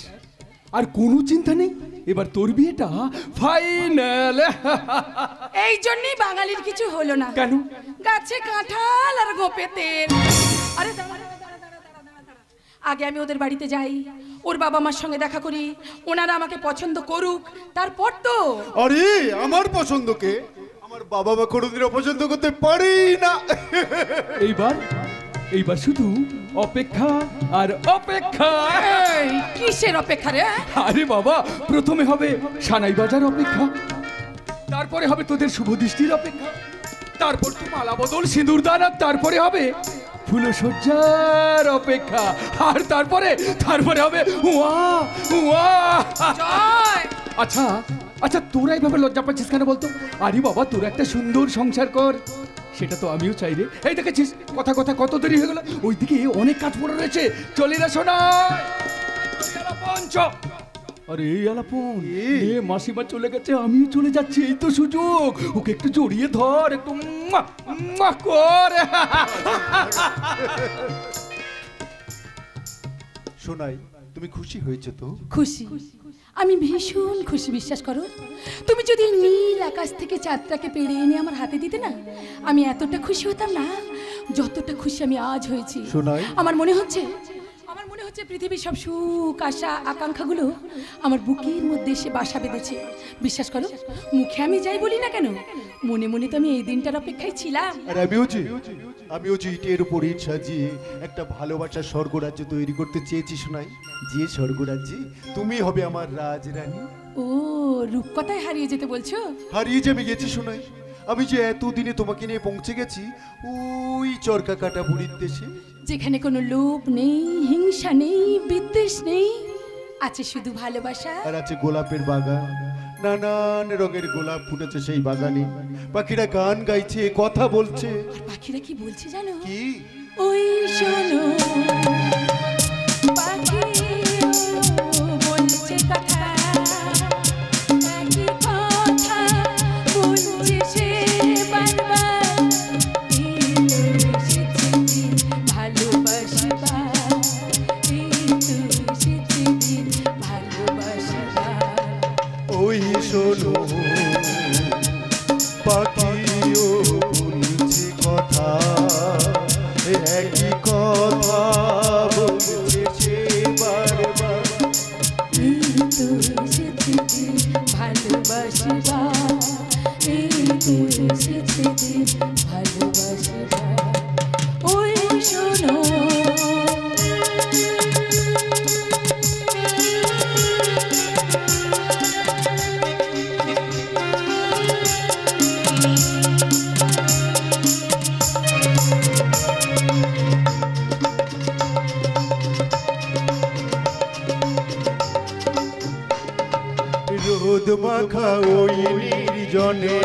আর কোনো চিন্তা নেই, এবার তোর বিয়েটা ফাইনাল। এই জন্যই বাঙালির কিছু হলো না। কেন? গাছে কাঁঠাল আর গোপে তেল। আরে দাঁড়া, আগে আমি ওদের বাড়িতে যাই, ওর বাবা মার সঙ্গে দেখা করি, ওনারা আমাকে পছন্দ করুক, তারপর তো। আরে আমার পছন্দকে আমার বাবা মা কোনোদিন অপছন্দ করতে পারেই না। এইবার শুধু অপেক্ষা আর অপেক্ষা। এই, কিসের অপেক্ষা রে? আরে বাবা, প্রথমে হবে সানাই বাজার অপেক্ষা, তারপরে হবে তোদের শুভ দৃষ্টির অপেক্ষা, তারপর তো মালা বদল সিঁদুর দান, আর তারপরে হবে ফুলসজ্জার অপেক্ষা, আর তারপরে হবে আচ্ছা তোরা এইভাবে লজ্জা পাচ্ছিস কেন বলতো? আরে বাবা, তোরা একটা সুন্দর সংসার কর, সেটা তো আমিও চাই রে। এই দেখেছিস কথা কত দেরি হয়ে গেল, ওইদিকে অনেক কাজ পড়ে রয়েছে, চলে না শোনা। আরে আলাপন, মাসিমা চলে গেছে, আমিও চলে যাচ্ছি, এই তো সুযোগ, ওকে একটু জড়িয়ে ধর, একটু কর। শোনাই, তুমি খুশি হয়েছো তো? খুশি, আমি ভীষণ খুশি। বিশ্বাস করো, তুমি যদি নীল আকাশ থেকে চাঁদটাকে পেড়ে এনে আমার হাতে দিতে না, আমি এতটা খুশি হতাম না যতটা খুশি আমি আজ হয়েছি। শোনাই, আমার মনে হচ্ছে পৃথিবীর সব সুখ আশা আকাঙ্ক্ষাগুলো আমার বুকের মধ্যে এসে বাসা বেঁধেছে। বিশ্বাস করো, মুখে আমি যাই বলি না কেন, মনে মনে তো আমি এই দিনটার অপেক্ষায় ছিলাম। আর আমিও যে ইটের উপর ইট সাজিয়ে একটা ভালোবাসার স্বর্গরাজ্য তৈরি করতে চেয়েছি। শোনাই, যে স্বর্গরাজ্যে তুমি হবে আমার রাজরানী। ও, রূপকথায় হারিয়ে যেতে বলছো? হারিয়ে যাবে গেছি। শোনাই, আমি যে এতদিনে তোমাকে নিয়ে পৌঁছে গেছি ওই চরকা কাটা বুড়ির দেশে, যেখানে কোনো লোভ নেই, হিংসা নেই, বিদ্বেষ নেই, আছে শুধু ভালোবাসা। আর আছে গোলাপের বাগান, নানান রঙের গোলাপ ফুটেছে সেই বাগানে, পাখিরা গান গাইছে, কথা বলছে। আর পাখিরা কি বলছে জানো? কি? ওই শোনো পাখি বলছে কথা, একই কথা বলছে সে বারবার, ওই শোনো পাখিও বলছে কথা, একই কথা বলছে সে বারবার, ভালোবাসবা, এই তো এসেছে দিন ভালোবাসবা। ওই শোনো রোদ মাখা ওই নির্জনে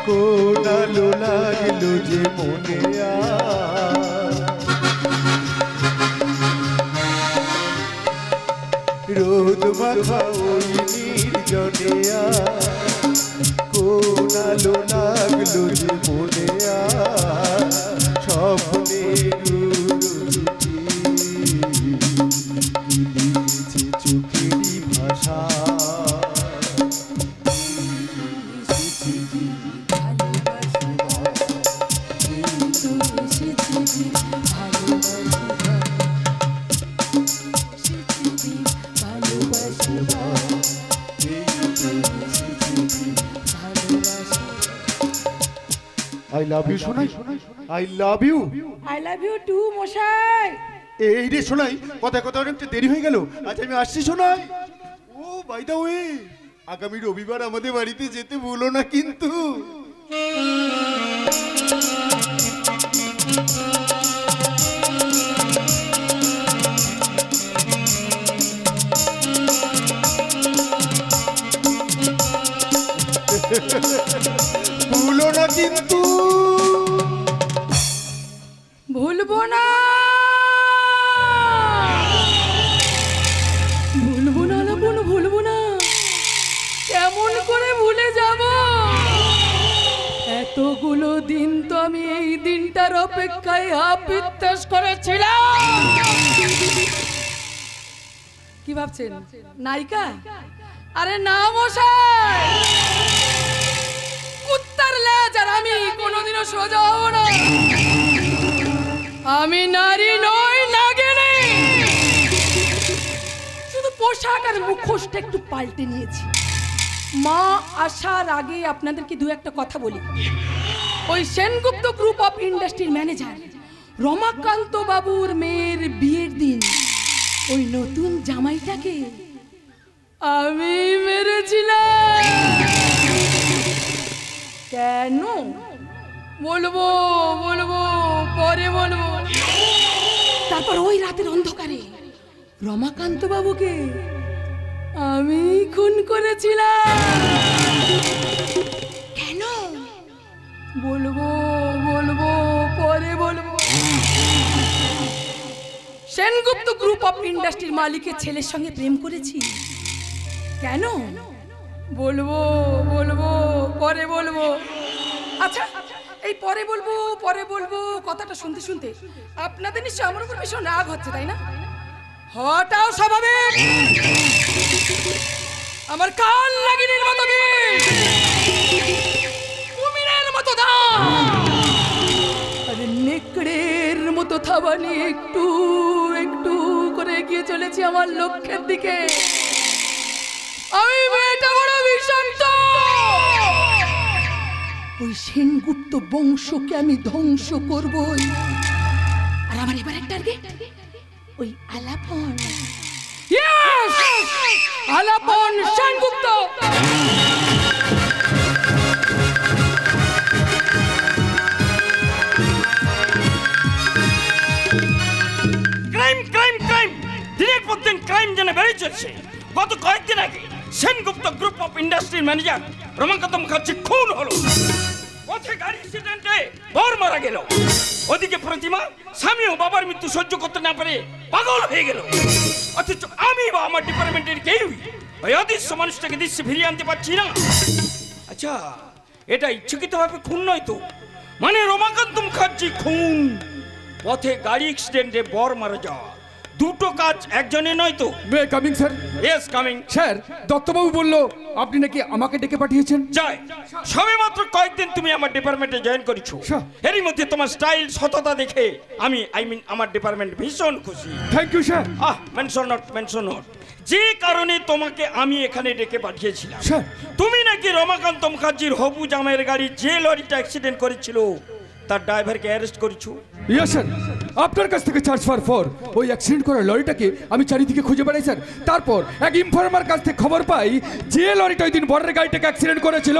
কোনালো লাগলো যে মনে, রোদ মাখা ওই নির্জনে কোনালো লাগলো যে মনে, স্বপ্নে লাভ ইউ শোনাই, I love you. I love you too মশাই। এই রে শোনাই, কথা কথা অনেকটা দেরি হয়ে গেল, আজ আমি আসছি শোনাই। ও বাই দা ওয়ে, আগামী রবিবার আমাদের বাড়িতে যেতে ভুলো না কিন্তু। ভুলো না কিন্তু। ভুলবো না, ভুলবো না লাবণ, ভুলবো না। কেমন করে ভুলে যাব? এতগুলো দিন তো আমি এই দিনটার অপেক্ষায় হাপিত্তাস করেছিলাম। কি ভাবছেন নায়িকা? আরে না মশাই, কুত্তার লেজ আর আমি কোনোদিনও সোজা হব না। আমি নারী নই, নাগিনী। শুধু পোশাক আর মুখোশটা একটু পাল্টে নিয়েছি। মা আসার আগে আপনাদেরকে দু একটা কথা বলি। ওই সেনগুপ্ত গ্রুপ অফ ইন্ডাস্ট্রির ম্যানেজার রমাকান্ত বাবুর মেয়ের বিয়ের দিন ওই নতুন জামাইটাকে আমি মেরেছিলাম। কেন বলবো বলবো পরে বলবো। তারপর ওই রাতের অন্ধকারে রমাকান্ত বাবুকে আমি খুন করেছিলাম। কেন বলবো বলবো পরে বলবো। সেনগুপ্ত গ্রুপ অফ ইন্ডাস্ট্রির মালিকের ছেলের সঙ্গে প্রেম করেছি। কেন বলবো বলবো পরে বলবো। আচ্ছা, এই পরে বলবো পরে বলবো কথাটা শুনতে শুনতে আপনাদের নিশ্চয় আমার উপর ভীষণ রাগ হচ্ছে, তাই না? হটাও স্বাভাবিক। আমার কাল লাগিনের মতো বিষ, কুমিরের মতো দাম আর নেকড়ের মতো থাবানি একটু একটু করে এগিয়ে চলেছি আমার লক্ষ্যের দিকে। আমি মেয়েটা বড় বিষাক্ত। ওই সেনগুপ্ত বংশকে আমি ধ্বংস করবই। আর আমার এবার একটা টার্গেট ওই আলাপন। ইয়েস, আলাপন সেনগুপ্ত। ক্রাইম ক্রাইম ক্রাইম, দিনের পর দিন ক্রাইম যেন বেড়ে চলছে। গত কয়েকদিন আগে সেনগুপ্ত গ্রুপ অফ ইন্ডাস্ট্রির ম্যানেজার রমাকান্ত মুখার্জি খুন হলো। পথে গাড়ি অ্যাক্সিডেন্টে বর মারা গেল। ওদিকে প্রতিমা স্বামী ও বাবার মৃত্যু সহ্য করতে না পারে পাগল হয়ে গেল। অথচ আমি বা আমার ডিপার্টমেন্টের কেউই ওই অদৃশ্য মানুষটাকে দৃশ্যে ফিরিয়ে আনতে পারছি না। আচ্ছা, এটা ইচ্ছাকৃতভাবে খুন নয় তো? মানে রমাকান্ত মুখার্জি খুন, পথে গাড়ি অ্যাক্সিডেন্টে বর মারা যাওয়া, দুটো কাজ একজনে নয় তো? May coming sir? Yes coming. Sir, দত্তবাবু বলল আপনি নাকি আমাকে ডেকে পাঠিয়েছেন। জয়, সবে মাত্র কয়েকদিন তুমি আমার ডিপার্টমেন্টে জয়েন করেছো। এরই মধ্যে তোমার স্টাইল সততা দেখে আমি আমার ডিপার্টমেন্ট ভীষণ খুশি। Thank you sir. Mention not, mention not. যে কারণে তোমাকে আমি এখানে ডেকে পাঠিয়েছিলাম, স্যার, তুমি নাকি রমাকান্ত মুখার্জির হবু জামাইয়ের গাড়ি যে লরিটা অ্যাক্সিডেন্ট করেছিল তার ড্রাইভারকে অ্যারেস্ট করেছো। ইয়েস স্যার, আপনার কাছ থেকে চার্জ ফর ওই অ্যাক্সিডেন্ট করা লরিটাকে আমি চারিদিকে খুঁজে বেড়াই স্যার। তারপর এক ইনফর্মার কাছ থেকে খবর পাই যে লরিটা ওই দিন বরের গাড়িটাকে অ্যাক্সিডেন্ট করেছিল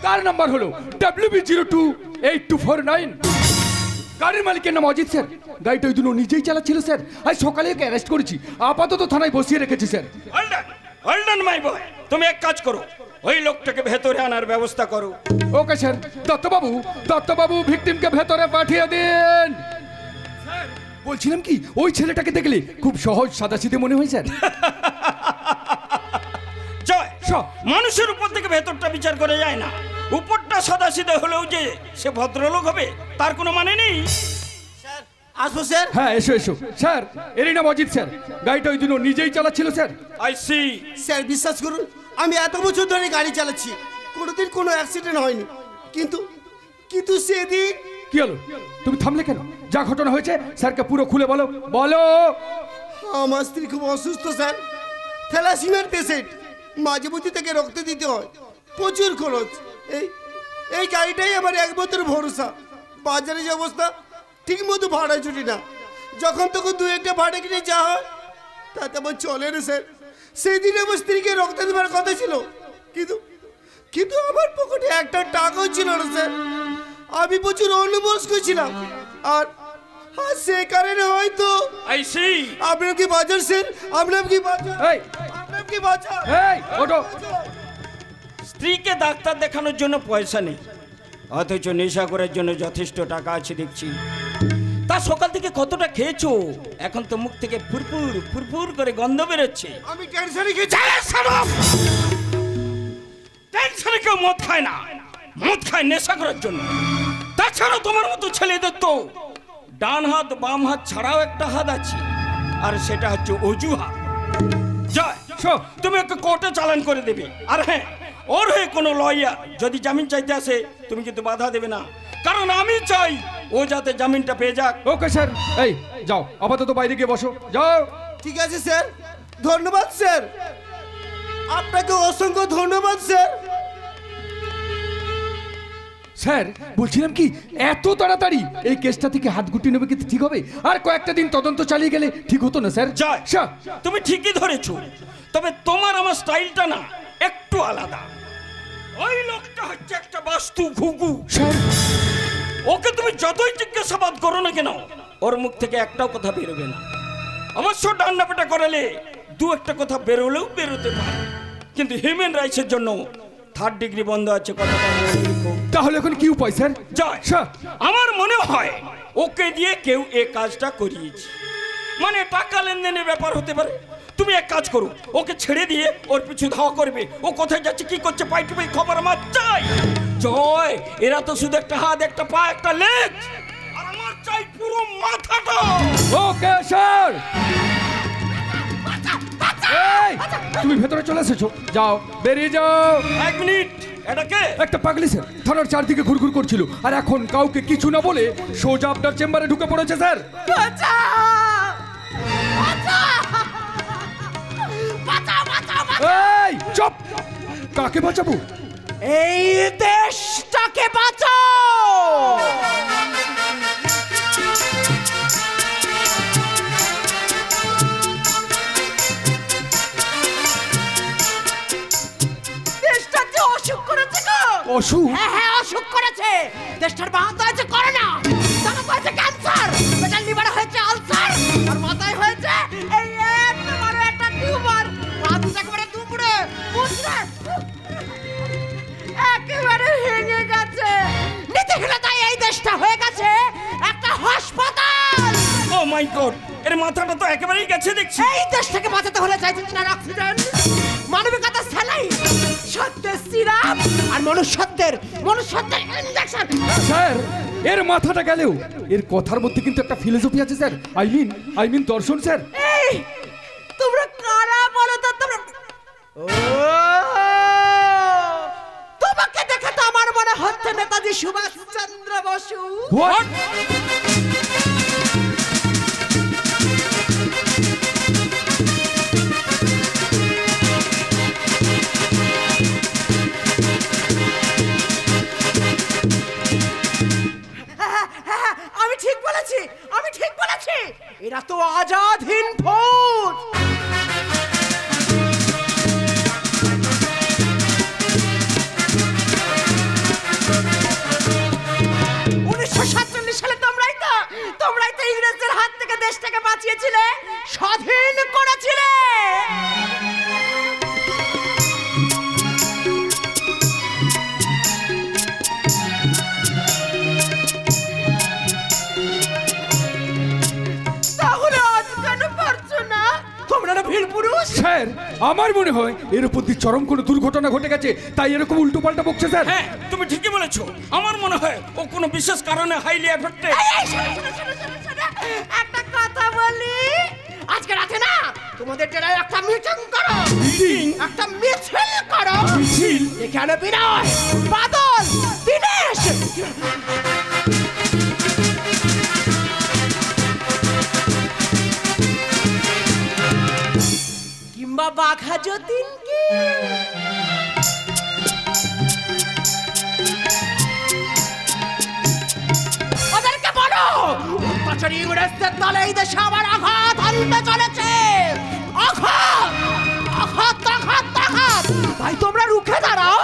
তার নাম্বার হলো WB028249। গাড়ির মালিকের নাম অজিত স্যার। গাড়িটা ওই দিন ও নিজেই চালাচ্ছিল স্যার। আজ সকালে ওকে অ্যারেস্ট করেছি, আপাতত থানায় বসিয়ে রেখেছি স্যার। হোল্ড অন মাই বয়, তুমি এক কাজ করো, ওই লোকটাকে ভেতরে আনার ব্যবস্থা করো। Okay sir. দত্তবাবু ভিকটিমকে ভেতরে পাঠিয়ে দিন। বলছিলাম কি, ওই ছেলেটাকে দেখলে খুব সহজ সাদাসিধে মনে হয় স্যার। জয়, মানুষের উপর থেকে ভেতরটা বিচার করে যায় না। উপরটা সাদাসিধে হলেও যে সে ভদ্রলোক হবে তার কোনো মানে নেই। আসবো স্যার? হ্যাঁ, এসো এসো স্যার। এরই নাম অজিত স্যার। গাড়িটা ওই দিন ও নিজেই চালাচ্ছিল স্যার। I C. স্যার বিশ্বাস করুন, আমি এত বছর ধরে গাড়ি চালাচ্ছি, কোনোদিন কোনো অ্যাক্সিডেন্ট হয়নি। কিন্তু সেদিন। কি হলো? তুমি থামলে কেন? যা ঘটনা হয়েছে স্যারকে পুরো খুলে বলো। বলো। আমার স্ত্রী খুব অসুস্থ স্যার, থ্যালাসিমিয়ার পেশেন্ট। মাঝে মধ্যে তাকে রক্ত দিতে হয়, প্রচুর খরচ। এই গাড়িটাই আমার একমাত্র ভরসা। বাজারে যে অবস্থা, ঠিক মতো ভাড়া ছুটি না, যখন তখন দু একটা ভাড়া কিনে যা হয় তাতে আমার চলে না স্যার। সেই দিন আমার স্ত্রীকে রক্ত দেওয়ার কথা ছিল, কিন্তু কিন্তু আমার পকেটে একটা টাকাও ছিল না স্যার। আমি প্রচুর অন্যমনস্ক ছিলাম, আর সে কারণে হয়তো আপনার কি বাজার স্যার, আপনার কি বাজার, আপনার কি বাজার। স্ত্রীকে ডাক্তার দেখানোর জন্য পয়সা নেই, অথচ নেশা করার জন্য যথেষ্ট টাকা আছে দেখছি। তা সকাল থেকে কতটা খেয়েছো? এখন তো মুখ থেকে ফুরফুর ফুরফুর করে গন্ধ বেরোচ্ছে। আমি টেনশনে কি টেনশনে কেউ মদ খায় না, মদ খায় নেশা করার জন্য। তাছাড়া তোমার মতো ছেলেদের তো ডান হাত বাম হাত ছাড়াও একটা হাত আছে, আর সেটা হচ্ছে অজুহাত। জয়, তুমি ওকে কোর্টে চালান করে দেবে। আর হ্যাঁ, ওর হয়ে কোনো লয়ার যদি জামিন চাইতে আসে, তুমি কিন্তু বাধা দেবে না, কারণ আমি চাই ও যাতে জামিনটা পেয়ে যাক। ওকে স্যার, এই যাও, আপাতত বাইরে গিয়ে বসো, যাও। ঠিক আছে স্যার, ধন্যবাদ স্যার, আপনাকে অসংখ্য ধন্যবাদ স্যার। স্যার বলছিলাম কি, এত তাড়াতাড়ি এই কেসটা থেকে হাত গুটিয়ে নেবে কিন্তু ঠিক হবে? আর কয়েকটা দিন তদন্ত চালিয়ে গেলে ঠিক হতো না স্যার? জয়, তুমি ঠিকই ধরেছো, তবে তোমার আমার স্টাইলটা না একটু আলাদা। ওই লোকটা হচ্ছে একটা বাস্তু ঘুঘু। ওকে তুমি যতই জিজ্ঞাসাবাদ করো না কেন, ওর মুখ থেকে একটাও কথা বেরোবে না। অবশ্য ডান্ডা পেটা করালে দু একটা কথা বেরোলেও বেরোতে পারে, কিন্তু হিউম্যান রাইটসের জন্য 3rd ডিগ্রি বন্ধ আছে, কথাটা মনে রেখো। তাহলে এখন কি উপায় স্যার? জয়, আমার মনে হয় ওকে দিয়ে কেউ এই কাজটা করিয়েছে, মানে টাকা লেনদেনের ব্যাপার হতে পারে। তুমি এক কাজ করো, ওকে ছেড়ে দিয়ে ওর পিছু ধাওয়া করবে। ও কোথায় যাচ্ছে, কি করছে, পাই টু পাই খবর আমার চাই। জয়, এরা তো শুধু একটা হাত, একটা পা, একটা লেগ, আর আমার চাই পুরো মাথাটা। Okay sir. এই, তুমি ভেতরে চলে এসেছো, যাও, বেরিয়ে যাও। এক মিনিট, এটা কে? একটা পাগলি স্যার, থানার চারদিকে ঘুরঘুর করছিল, আর এখন কাউকে কিছু না বলে সোজা আপনার চেম্বারে ঢুকে পড়েছে স্যার। এই চুপ, কাকে বাঁচাবো? এই দেশটাকে বাঁচাও। দেশটা যে অসুখ করেছে গো। অসুখ? হ্যাঁ, অসুখ করেছে। দেশটার বাহাতে হয়েছে করোনা, তারপর হয়েছে ক্যান্সার, পেটের লিভারে হয়েছে আলসার, আর মাথায় হয়েছে এই এত বড় একটা টিউমার। মাথা একেবারে দুমড়ে মুচড়ে একেবারে ভেঙে গেছে। নীতিহীনতায় এই দেশটা হয়ে গেছে একটা হাসপাতাল। ও মাই গড, এর মাথাটা তো একেবারেই গেছে দেখছি। এই দেশটাকে বাঁচাতে হলে চাইছে না অক্সিজেন, মানবিকতার স্যালাইন, সত্যের সিরাপ, আর মনুষ্যত্বের ইনজেকশন। স্যার, এর মাথাটা গেলেও এর কথার মধ্যে কিন্তু একটা ফিলোসফি আছে স্যার, আই মিন দর্শন স্যার। এই তোমরা কারা বলো তো? তোমরা তোমাকে দেখে তো আমার মনে হচ্ছে নেতাজি সুভাষচন্দ্র বসু। হোয়াট? আমি ঠিক বলেছি, এরা তো আজাদ হিন্দ ফৌজ। 1947 সালে তোমরাই তো ইংরেজদের হাত থেকে দেশটাকে বাঁচিয়েছিলে, স্বাধীন করেছিলে। স্যার, আমার মনে হয় এর উপর দিয়ে চরম কোনো দুর্ঘটনা ঘটে গেছে, তাই এরকম উল্টো পাল্টা বকছে স্যার। হ্যাঁ, তুমি ঠিকই বলেছো, আমার মনে হয় ও কোনো বিশেষ কারণে হাইলি এফেক্টেড। একটা কথা বলি, আজকে রাতে না তোমাদের জেলায় একটা মিটিং করো, একটা মিছিল করো। মিছিল? এখানে বিনয়, বাদল, দিনেশ, কিংবা বাঘা যতীনকে ব্রিটিশের ইংরেজদের দলে এই দেশে আবার আঘাত হানতে চলেছে। আঘাত আঘাত আঘাত আঘাত, তাই তোমরা রুখে দাঁড়াও।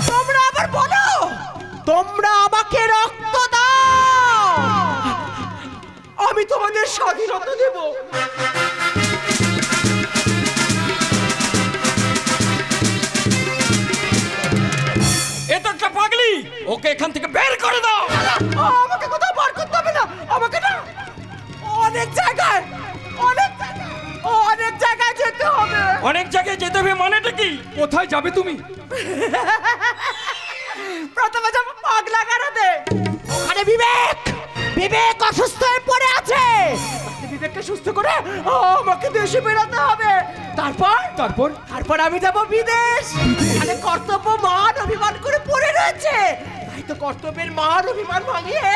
তোমরা আবার বলো তোমরা আমাকে রক্ত দাও, আমি তোমাদের স্বাধীনতা দেব। এটা একটা পাগলি, ওকে এখান থেকে বের করে দাও। আমাকে কোথাও বার করতে হবে না, আমাকে না অনেক জায়গায় অনেক জায়গায় যেতে হবে। অনেক জায়গায় যেতে হবে মানেটা কি? কোথায় যাবে তুমি? প্রথমে যাবো পাগলা গারদে, ওখানে বিবেক অসুস্থ হয়ে পড়ে আছে। বিবেককে সুস্থ করে আমাকে দেশে বেরোতে হবে। তারপর আমি যাব বিদেশ। ওখানে কর্তব্য মান অভিমান করে পড়ে রয়েছে, তাই তো কর্তব্যের মান অভিমান ভাঙিয়ে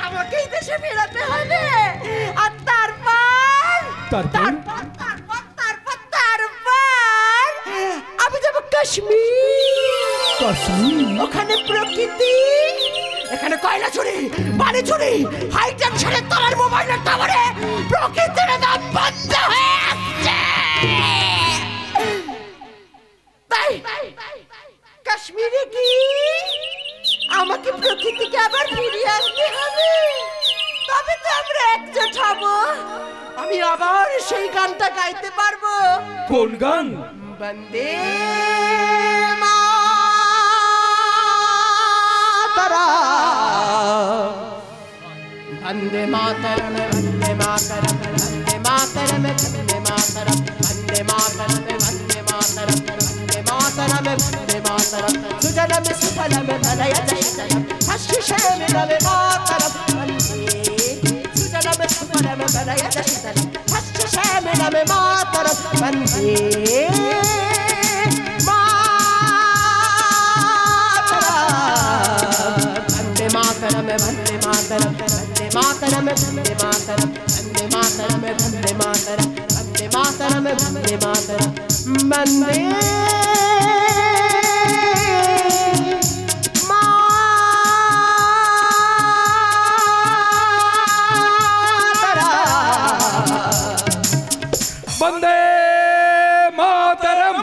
আমাকে এই দেশে বেরোতে হবে। আর তারপর আমি যাব কাশ্মীর। ওখানে প্রকৃতি, এখানে কয়লা চুরি, বালি চুরি, হাই টেনশনের তলার মোবাইলের টাওয়ারে প্রকৃতির দাম বন্ধ হয়ে আসছে। তাই কাশ্মীরে কি আমাকে প্রকৃতিকে আবার ফিরিয়ে আসতে হবে, তবে তো আমরা একজোট হব। আমি আবার সেই গানটা গাইতে পারবো। কোন গান? বন্দে মাতরম, বন্দে মাতরম, বন্দে মাতরম, বন্দে মাতরম, বন্দে মাতরম, বন্দে মাতরম, বন্দে মাতরম, বন্দে মাতরম, বন্দে মাতরম, সুজলাম সুফলাম মলয়জ শীতলম, হর্ষিষাম রবে মাতরম, সুজলাম সুফলাম মলয়জ শীতলম, হর্ষিষাম রবে মাতরম, বন্দে मातरम, वंदे मातरम, वंदे मातरम, वंदे मातरम, वंदे मातरम, वंदे मातरम, वंदे मातरम, वंदे मातरम, वंदे वंदे मातरम।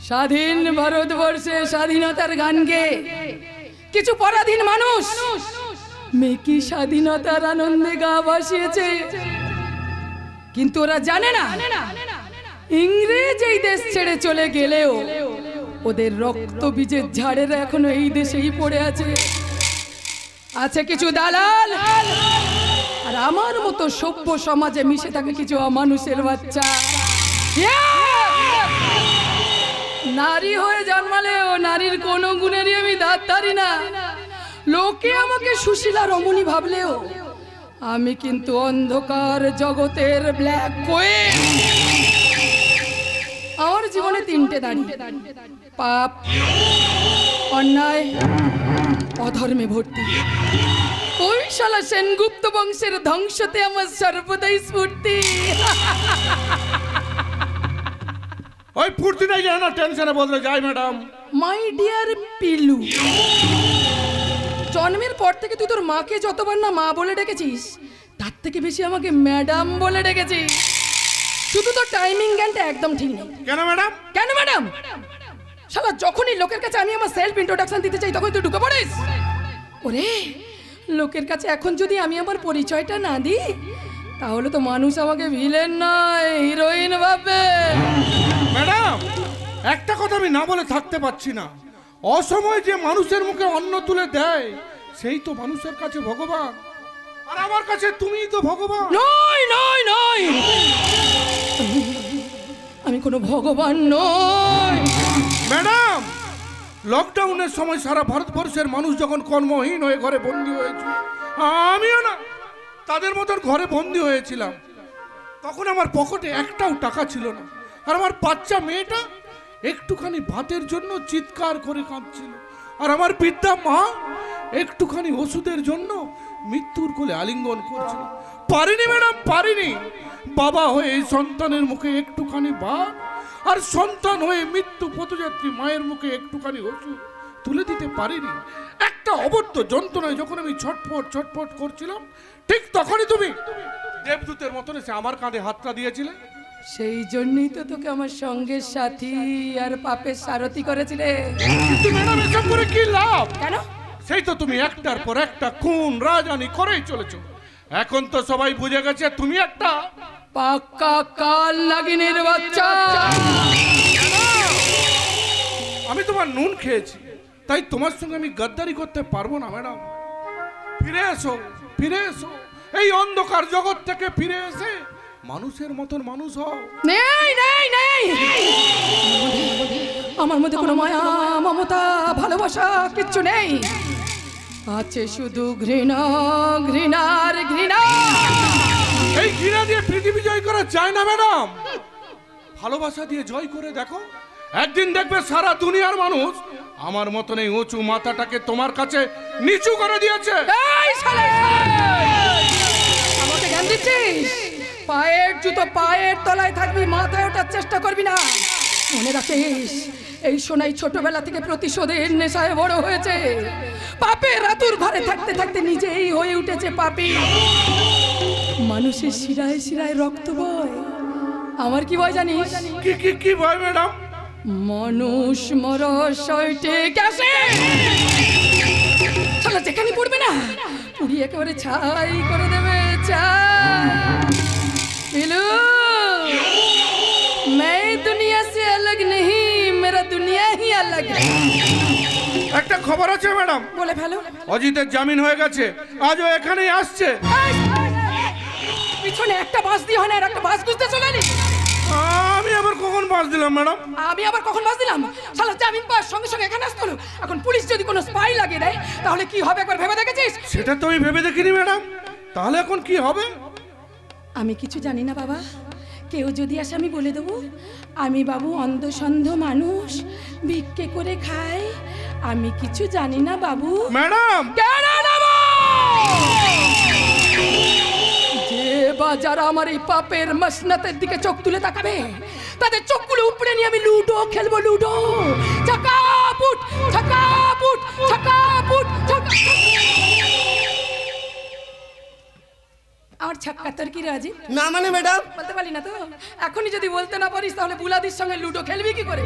স্বাধীন ভারতবর্ষে স্বাধীনতার গান গেয়ে কিছু পরাধীন মানুষ মেকি স্বাধীনতার আনন্দে গা ভাসিয়েছে, কিন্তু ওরা জানে না ইংরেজ এই দেশ ছেড়ে চলে গেলেও ওদের রক্ত বীজের ঝাড়েরা এখনো এই দেশেই পড়ে আছে। আছে কিছু দালাল, আর আমার মতো সভ্য সমাজে মিশে থাকে কিছু অমানুষের বাচ্চা। নারী হয়ে জন্মালেও নারীর কোনো গুণেরই আমি দাঁত ধারি না। লোকে আমাকে সুশীলা রমণী ভাবলেও আমি কিন্তু অন্ধকার জগতের ব্ল্যাক কোয়েন। আমার জীবনে তিনটে দাঁড়ি, পাপ, অন্যায়, অধর্মে ভর্তি। ওই শালা সেনগুপ্ত বংশের ধ্বংসতে আমার সর্বদাই স্ফূর্তি। ওই ফুর্তিটাই যেন টেনশনে বদলে যায় ম্যাডাম। মাই ডিয়ার পিলু, জন্মের পর থেকে তুই তোর মাকে যতবার না মা বলে ডেকেছিস, তার থেকে বেশি আমাকে ম্যাডাম বলে ডেকেছিস। শুধু তোর টাইমিং জ্ঞানটা একদম ঠিক নেই। কেন ম্যাডাম? কেন ম্যাডাম? শালা যখনই লোকের কাছে আমি আমার সেলফ ইন্ট্রোডাকশন দিতে চাই তখন তুই ঢুকে পড়িস। ওরে, লোকের কাছে এখন যদি আমি আমার পরিচয়টা না দিই তাহলে তো মানুষ আমাকে ভিলেন নয় হিরোইন ভাববে। ম্যাডাম, একটা কথা আমি না বলে থাকতে পারছি না। অসময়ে যে মানুষের মুখে অন্ন তুলে দেয় সেই তো মানুষের কাছে ভগবান, আর আমার কাছে তুমিই তো ভগবান। নয় নয় নয়, আমি কোনো ভগবান নই। ম্যাডাম, লকডাউনের সময় সারা ভারতবর্ষের মানুষ যখন কর্মহীন হয়ে ঘরে বন্দী হয়েছে, আমিও না তাদের মতন ঘরে বন্দি হয়েছিলাম। তখন আমার পকেটে একটাও টাকা ছিল না, আর আমার বাচ্চা মেয়েটা একটুখানি ভাতের জন্য চিৎকার করে কাঁদছিল, আর আমার বৃদ্ধা মা একটুখানি ওষুধের জন্য মৃত্যুর কোলে আলিঙ্গন করছিল। পারিনি ম্যাডাম, পারিনি বাবা হয়ে এই সন্তানের মুখে একটুখানি ভাত, আর সন্তান হয়ে মৃত্যু পথযাত্রী মায়ের মুখে একটুখানি ওষুধ তুলে দিতে পারিনি। একটা অবর্ত যন্ত্রণায় যখন আমি ছটফট করছিলাম, ঠিক তখনই তুমি দেবদূতের মতন এসে আমার কাঁধে হাতটা দিয়েছিলে। সেই জন্যই তো তোকে আমার সঙ্গের সাথী আর পাপের সারথি করেছিলে। কিন্তু ম্যাডাম এসব করে কি লাভ? কেন? সেই তো তুমি একটার পর একটা খুন রাজধানী করেই চলেছো। এখন তো সবাই বুঝে গেছে তুমি একটা পাক্কা কাল নাগিনের বাচ্চা। আমি তোমার নুন খেয়েছি, তাই তোমার সঙ্গে আমি গদ্দারি করতে পারবো না ম্যাডাম। ফিরে এসো, ফিরে এসো, এই অন্ধকার জগৎ থেকে ফিরে এসে মানুষের মতন মানুষ হও। নেই নেই নেই, আমার মধ্যে কোনো মায়া মমতা ভালোবাসা কিচ্ছু নেই, আছে শুধু ঘৃণা, ঘৃণার ঘৃণা। এই ঘৃণা দিয়ে পৃথিবী জয় করা যায় না ম্যাডাম, ভালোবাসা দিয়ে জয় করে দেখো। একদিন দেখবে সারা দুনিয়ার মানুষ আমার মতন এই উঁচু মাথাটাকে তোমার কাছে নিচু করে দিয়েছে। এই শালা, আমাকে জ্ঞান দিচ্ছিস? পায়ের জুতো পায়ের তলায় থাকবি, মাথায় ওঠার চেষ্টা করবি না। মনে রাখিস, এই সোনাই ছোটবেলা থেকে প্রতিশোধের নেশায় বড় হয়েছে। পাপের আতুর ঘরে থাকতে থাকতে নিজেই হয়ে উঠেছে পাপী। মানুষের শিরায় শিরায় রক্ত বয়। আমার কি ভয় জানিস? কি কি কি ভয় ম্যাডাম? মানুষ মরশয়টে গেছে। চলো, যেখানে পড়বে না পুড়ি একেবারে ছাই করে দেবে। मैं दुनिया से अलग नहीं, मेरा दुनिया ही अलग है। একটা খবর আছে ম্যাডাম, বলে ফেলো। অজিতের জামিন হয়ে গেছে, আজও এখানেই আসছে। পিছনে একটা বাস দিয়ে হয় না, একটা বাস খুঁজতে চলে এলি। আমি আবার কখন বাস দিলাম ম্যাডাম? আমি আবার কখন বাস দিলাম? শালা জামিন পাওয়ার সঙ্গে সঙ্গে এখানে আসতো। এখন পুলিশ যদি কোনো স্পাই লাগিয়ে দেয় তাহলে কি হবে একবার ভেবে দেখেছিস? সেটা তো আমি ভেবে দেখিনি ম্যাডাম। তাহলে এখন কি হবে? আমি কিছু জানি না বাবা, কেউ যদি আসে আমি বলে দেবো আমি বাবু অন্ধসন্ধ মানুষ, ভিক্ষে করে খাই, আমি কিছু জানি না বাবু। ম্যাডাম, কেন নেব? যে বা যারা আমার এই পাপের মসনতের দিকে চোখ তুলে তাকাবে তাদের চোখগুলো উপড়ে নিয়ে আমি লুডো খেলবো। লুডো, ঝাকাপুট ঝাকাপুট ঝাকাপুট। আমার ছাক্কা তোর কি রাজি? না মানে ম্যাডাম বলতে পারি না তো? এখনই যদি বলতে না পারিস তাহলে বুলাদির সঙ্গে লুডো খেলবি কি করে?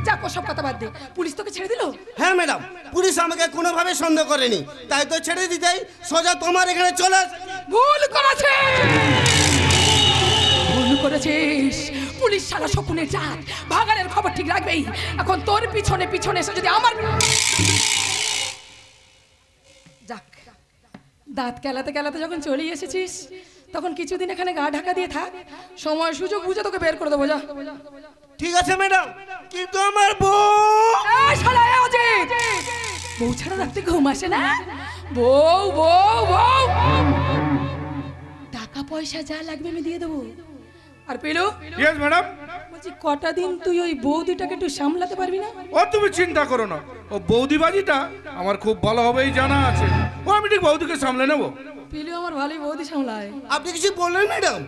যাক, সব কথা বাদ দে। পুলিশ তোকে ছেড়ে দিল? হ্যাঁ ম্যাডাম, পুলিশ আমাকে কোনোভাবে সন্দেহ করেনি, তাই তো ছেড়ে দিতেই সোজা তোমার এখানে চলে। ভুল করেছিস। পুলিশ শালা শকুনের জাত, ভাগাড়ের খবর ঠিক রাখবেই। এখন তোর পিছনে পিছনে এসে যদি আমার যাক, দাঁত কেলাতে কেলাতে যখন চলে এসেছিস তখন কিছুদিন এখানে গা ঢাকা দিয়ে থাক, সময় সুযোগ বুঝে তোকে বের করে দেবো। যা। ঠিক আছে ম্যাডাম, কিন্তু আমার বউ। এই শালা অজিত, বউ ছাড়া রাতে ঘুম আসে না? বউ বউ বউ, টাকা পয়সা যা লাগবে আমি দিয়ে দেবো। আর পেলু, ইয়েস ম্যাডাম। বলছি কটা দিন তুই ওই বৌদিটাকে একটু সামলাতে পারবি না? ও তুমি চিন্তা করো না, ও বৌদিবাজিটা আমার খুব ভালোভাবেই জানা আছে, ও আমি ঠিক বৌদিকে সামলে নেবো। পেলু আমার ভালোই বৌদি সামলায়। আপনি কিছু বললেন ম্যাডাম?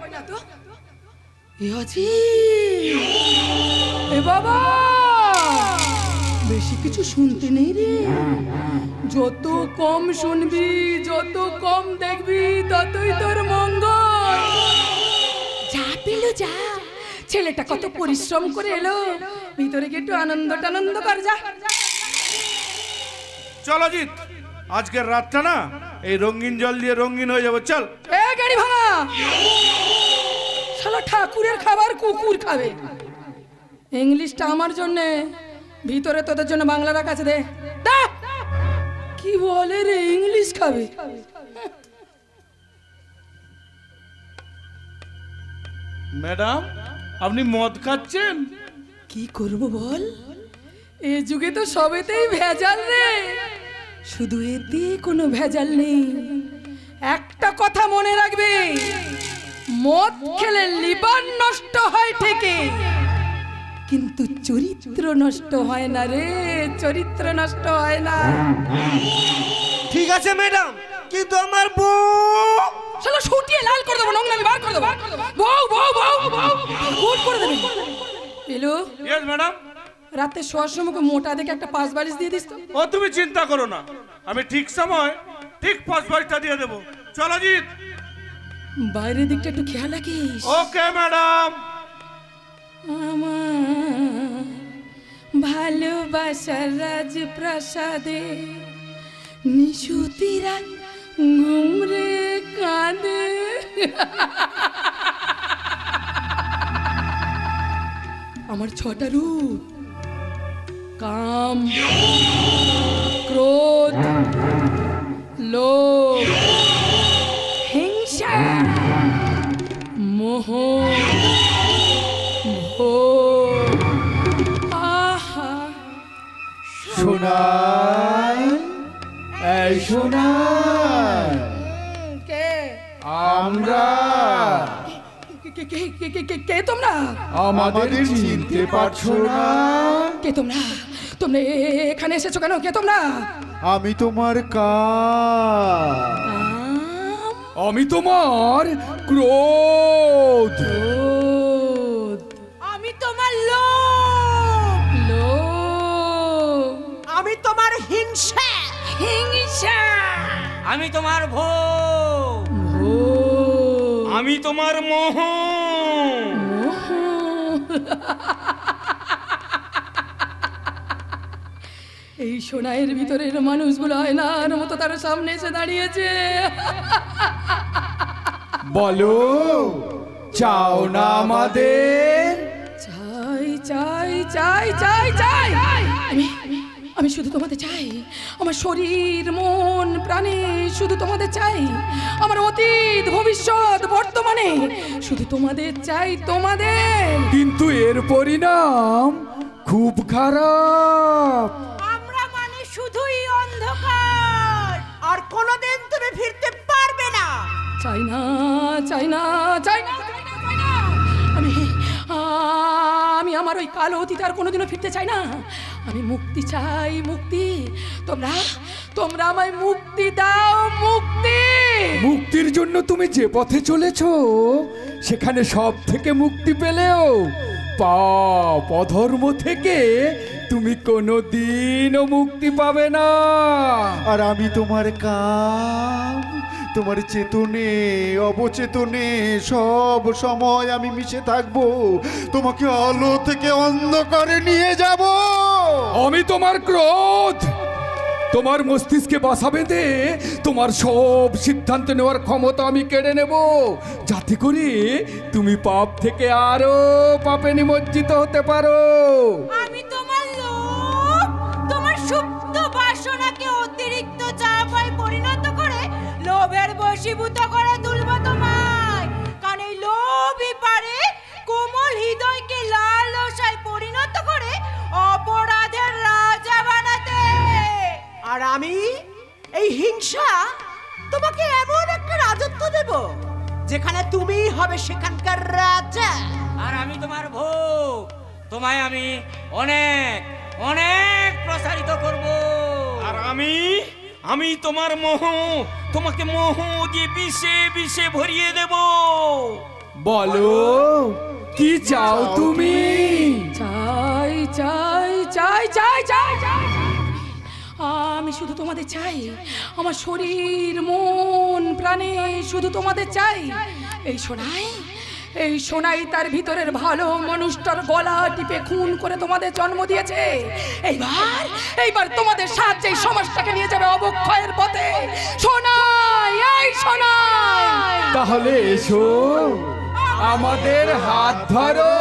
এ বাবা, বেশি কিছু শুনতে নেই রে। যত কম শুনবি, যত কম দেখবি, ততই তোর মঙ্গল। যা পেলু যা, ছেলেটা কত পরিশ্রম করে এলো, ভিতরে গিয়ে একটু আনন্দ কর। যা চল অজিত, আজকের রাতটা না এই রঙিন জল দিয়ে রঙিন হয়ে যাবো। চল। এ গাড়ি ভাঙা, শালা ঠাকুরের খাবার কুকুর খাবে। ইংলিশটা আমার জন্য, ভিতরে তোদের জন্য বাংলা রাখা আছে। দে। কি বলে রে, ইংলিশ খাবে? ম্যাডাম, আপনি মদ খাচ্ছেন? কি করব বল, এ যুগে তো সবেতেই ভেজাল রে। শুধু এতে কোনো ভেজাল নেই, একটা কথা মনে রাখবে, মদ খেলে লিভার নষ্ট হয় ঠিকই, কিন্তু চরিত্র নষ্ট হয় না রে, চরিত্র নষ্ট হয় না। ঠিক আছে ম্যাডাম, কিন্তু আমার বউ চলো ছুটিয়ে লাল করে দেবো, নোংরামি বার করে দেবো। বউ বউ বউ গুড করে দেবে। এলো ইয়েস ম্যাডাম। রাতে শোয়ার সময় মোটা দেখে একটা 5 বালিশ দিয়ে দিস তো। ও তুমি চিন্তা করো না, আমি ঠিক সময় ঠিক 5 বালিশটা দিয়ে দেবো। চলো জিৎ, বাইরের দিকটা একটু খেয়াল রাখিস। Okay madam. আমার ভালোবাসার রাজপ্রাসাদে নিশুতিরা ঘুমরে কাঁদে। আমার 6টা রূপ, কাম, ক্রোধ, লোভ, হিংসা, মোহ, ভোগ। আহা সোনাই, এই সোনাই, কে আমরা কে তোমরা? আমাদের চিনতে পারছো না? কে তোমরা? তোমরা এখানে এসেছো কেন? কে তোমরা? আমি তোমার আমি তোমার ক্রোধ। আমি তোমার লোভ, লোভ। আমি তোমার হিংসা, হিংসা। আমি তোমার ভোগ, আমি তোমার মোহ। এই সোনাইয়ের ভিতরের মানুষগুলো আয়নার মতো তার সামনে এসে দাঁড়িয়েছে। বলো, চাও না আমাদের? চাই চাই চাই চাই চাই। আমি শুধু তোমাদের চাই, আমার শরীর মন প্রাণে শুধু তোমাদের চাই, আমার অতীত ভবিষ্যৎ বর্তমানে শুধু তোমাদের চাই, তোমাদের। কিন্তু এর পরিণাম খুব খারাপ। আমরা মানে শুধুই অন্ধকার, আর কোনোদিন তুমি ফিরতে পারবে না। চাই না চাই না চাই না চাই না। আমি আমার ওই কালো অতীত আর কোনোদিনও ফিরতে চাই না। আমি মুক্তি চাই, মুক্তি। তোমরা তোমরা আমায় মুক্তি দাও, মুক্তি। মুক্তির জন্য তুমি যে পথে চলেছো সেখানে সব থেকে মুক্তি পেলেও পাপ অধর্ম থেকে তুমি কোনোদিনও মুক্তি পাবে না। আর আমি তোমার কাম, তোমার চেতনে অবচেতনে সব সময় আমি মিশে থাকবো, তোমাকে আলো থেকে অন্ধকারে নিয়ে যাব। আমি তোমার ক্রোধ, তোমার মস্তিষ্কে বাসা বেঁধে তোমার সব সিদ্ধান্ত নেওয়ার ক্ষমতা আমি কেড়ে নেব, যাতে করে তুমি পাপ থেকে আরো পাপে নিমজ্জিত হতে পারো। আমি তোমার লোভ, তোমার সুপ্ত বাসনাকে অতিরিক্ত চাপায় পরিণত করে লোভের বশীভূত করে তুলব তোমায়। কারণ এই লোভই পারে কোমল হৃদয়কে লালসায় পরিণত করে অপরাধের রাজা বানাতে। আর আমি এই হিংসা তোমাকে এমন একটা রাজত্ব দেব যেখানে তুমি হবে সেখানকার রাজা। আর আমি তোমার ভোগ, তোমায় আমি অনেক অনেক প্রসারিত করব। আর আমি তোমার মোহ, তোমাকে মোহ দিয়ে বিষে বিষে ভরিয়ে দেব। বলো, কি চাও তুমি? চাই চাই চাই চাই চাই চাই। আমি শুধু তোমাদের চাই, আমার শরীর মন প্রাণে শুধু তোমাদের চাই। এই সোনাই তার ভিতরের ভালো মানুষটার গলা টিপে খুন করে তোমাদের জন্ম দিয়েছে। এইবার তোমাদের সাহায্যে সমাজটাকে নিয়ে যাবে অবক্ষয়ের পথে। সোনাই, এই সোনাই। তাহলে এসো, আমাদের হাত ধরো।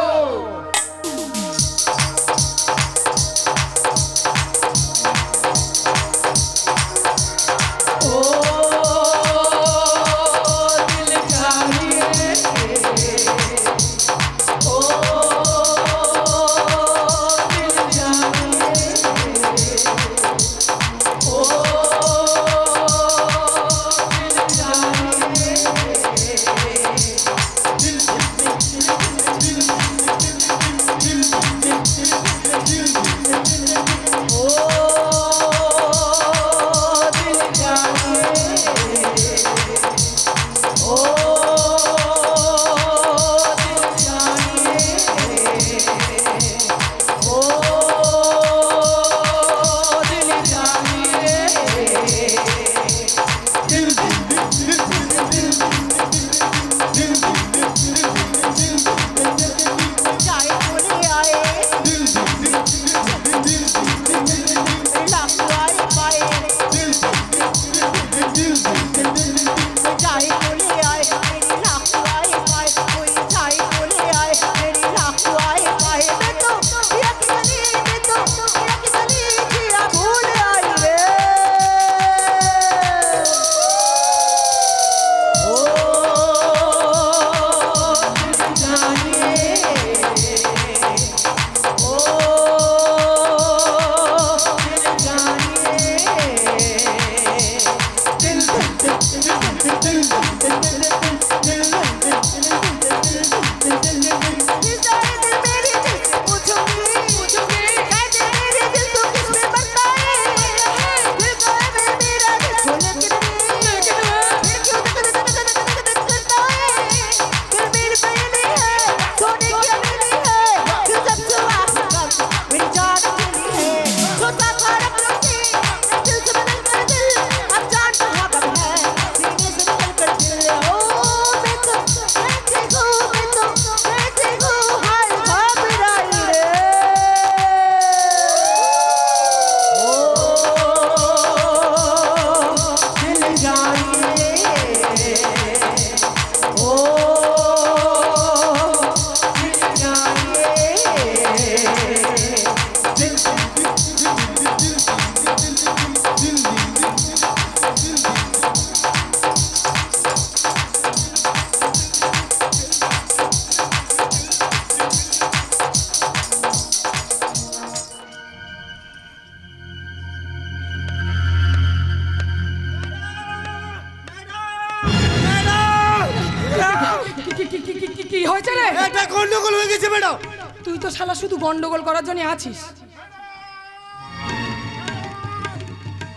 কি হয়েছে রে? এটা গন্ডগোল হয়ে গেছে ম্যাডাম। তুই তো শালা শুধু গন্ডগোল করার জন্য আছিস।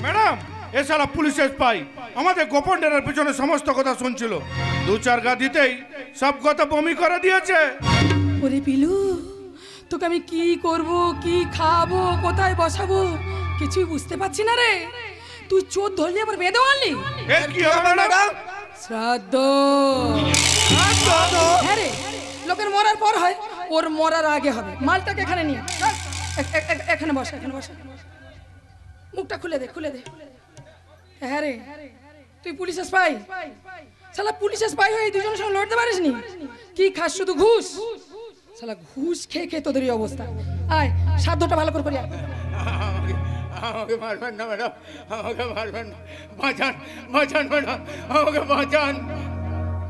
ম্যাডাম এ শালা পুলিশের স্পাই আমাদের গোপন ডেরার পিছনে সমস্ত কথা শুনছিল, 2-4 গা দিতেই সব কথা বমি করে দিয়েছে। ওরে পিলু, তোকে আমি কি করব, কি খাবো, কোথায় বসাবো কিছুই বুঝতে পারছি না রে। তুই চোর ধরলি আবার বেঁধে আনলি। এ কি হবে ম্যাডাম? শ্রাদ্ধ। হ্যাঁ রে, লোকের মরার পর হয়, ওর মরার আগে হবে। মালটাকে এখানে নিয়ে এখানে বসা, এখানে বসা। মুখটা খুলে দে, খুলে দে। হ্যাঁ রে, তুই পুলিশের স্পাই? শালা পুলিশের স্পাই হয়ে দুজনের সঙ্গে লড়তে পারিস নি? কি খাস শুধু ঘুষ? শালা ঘুষ খেয়ে খেয়ে তোদের এই অবস্থা। আয় সাধ্যটা ভালো করে করি। আমাকে মারবেন না ম্যাডাম, আমাকে মারবেন না, বাঁচান বাঁচান ম্যাডাম, আমাকে বাঁচান।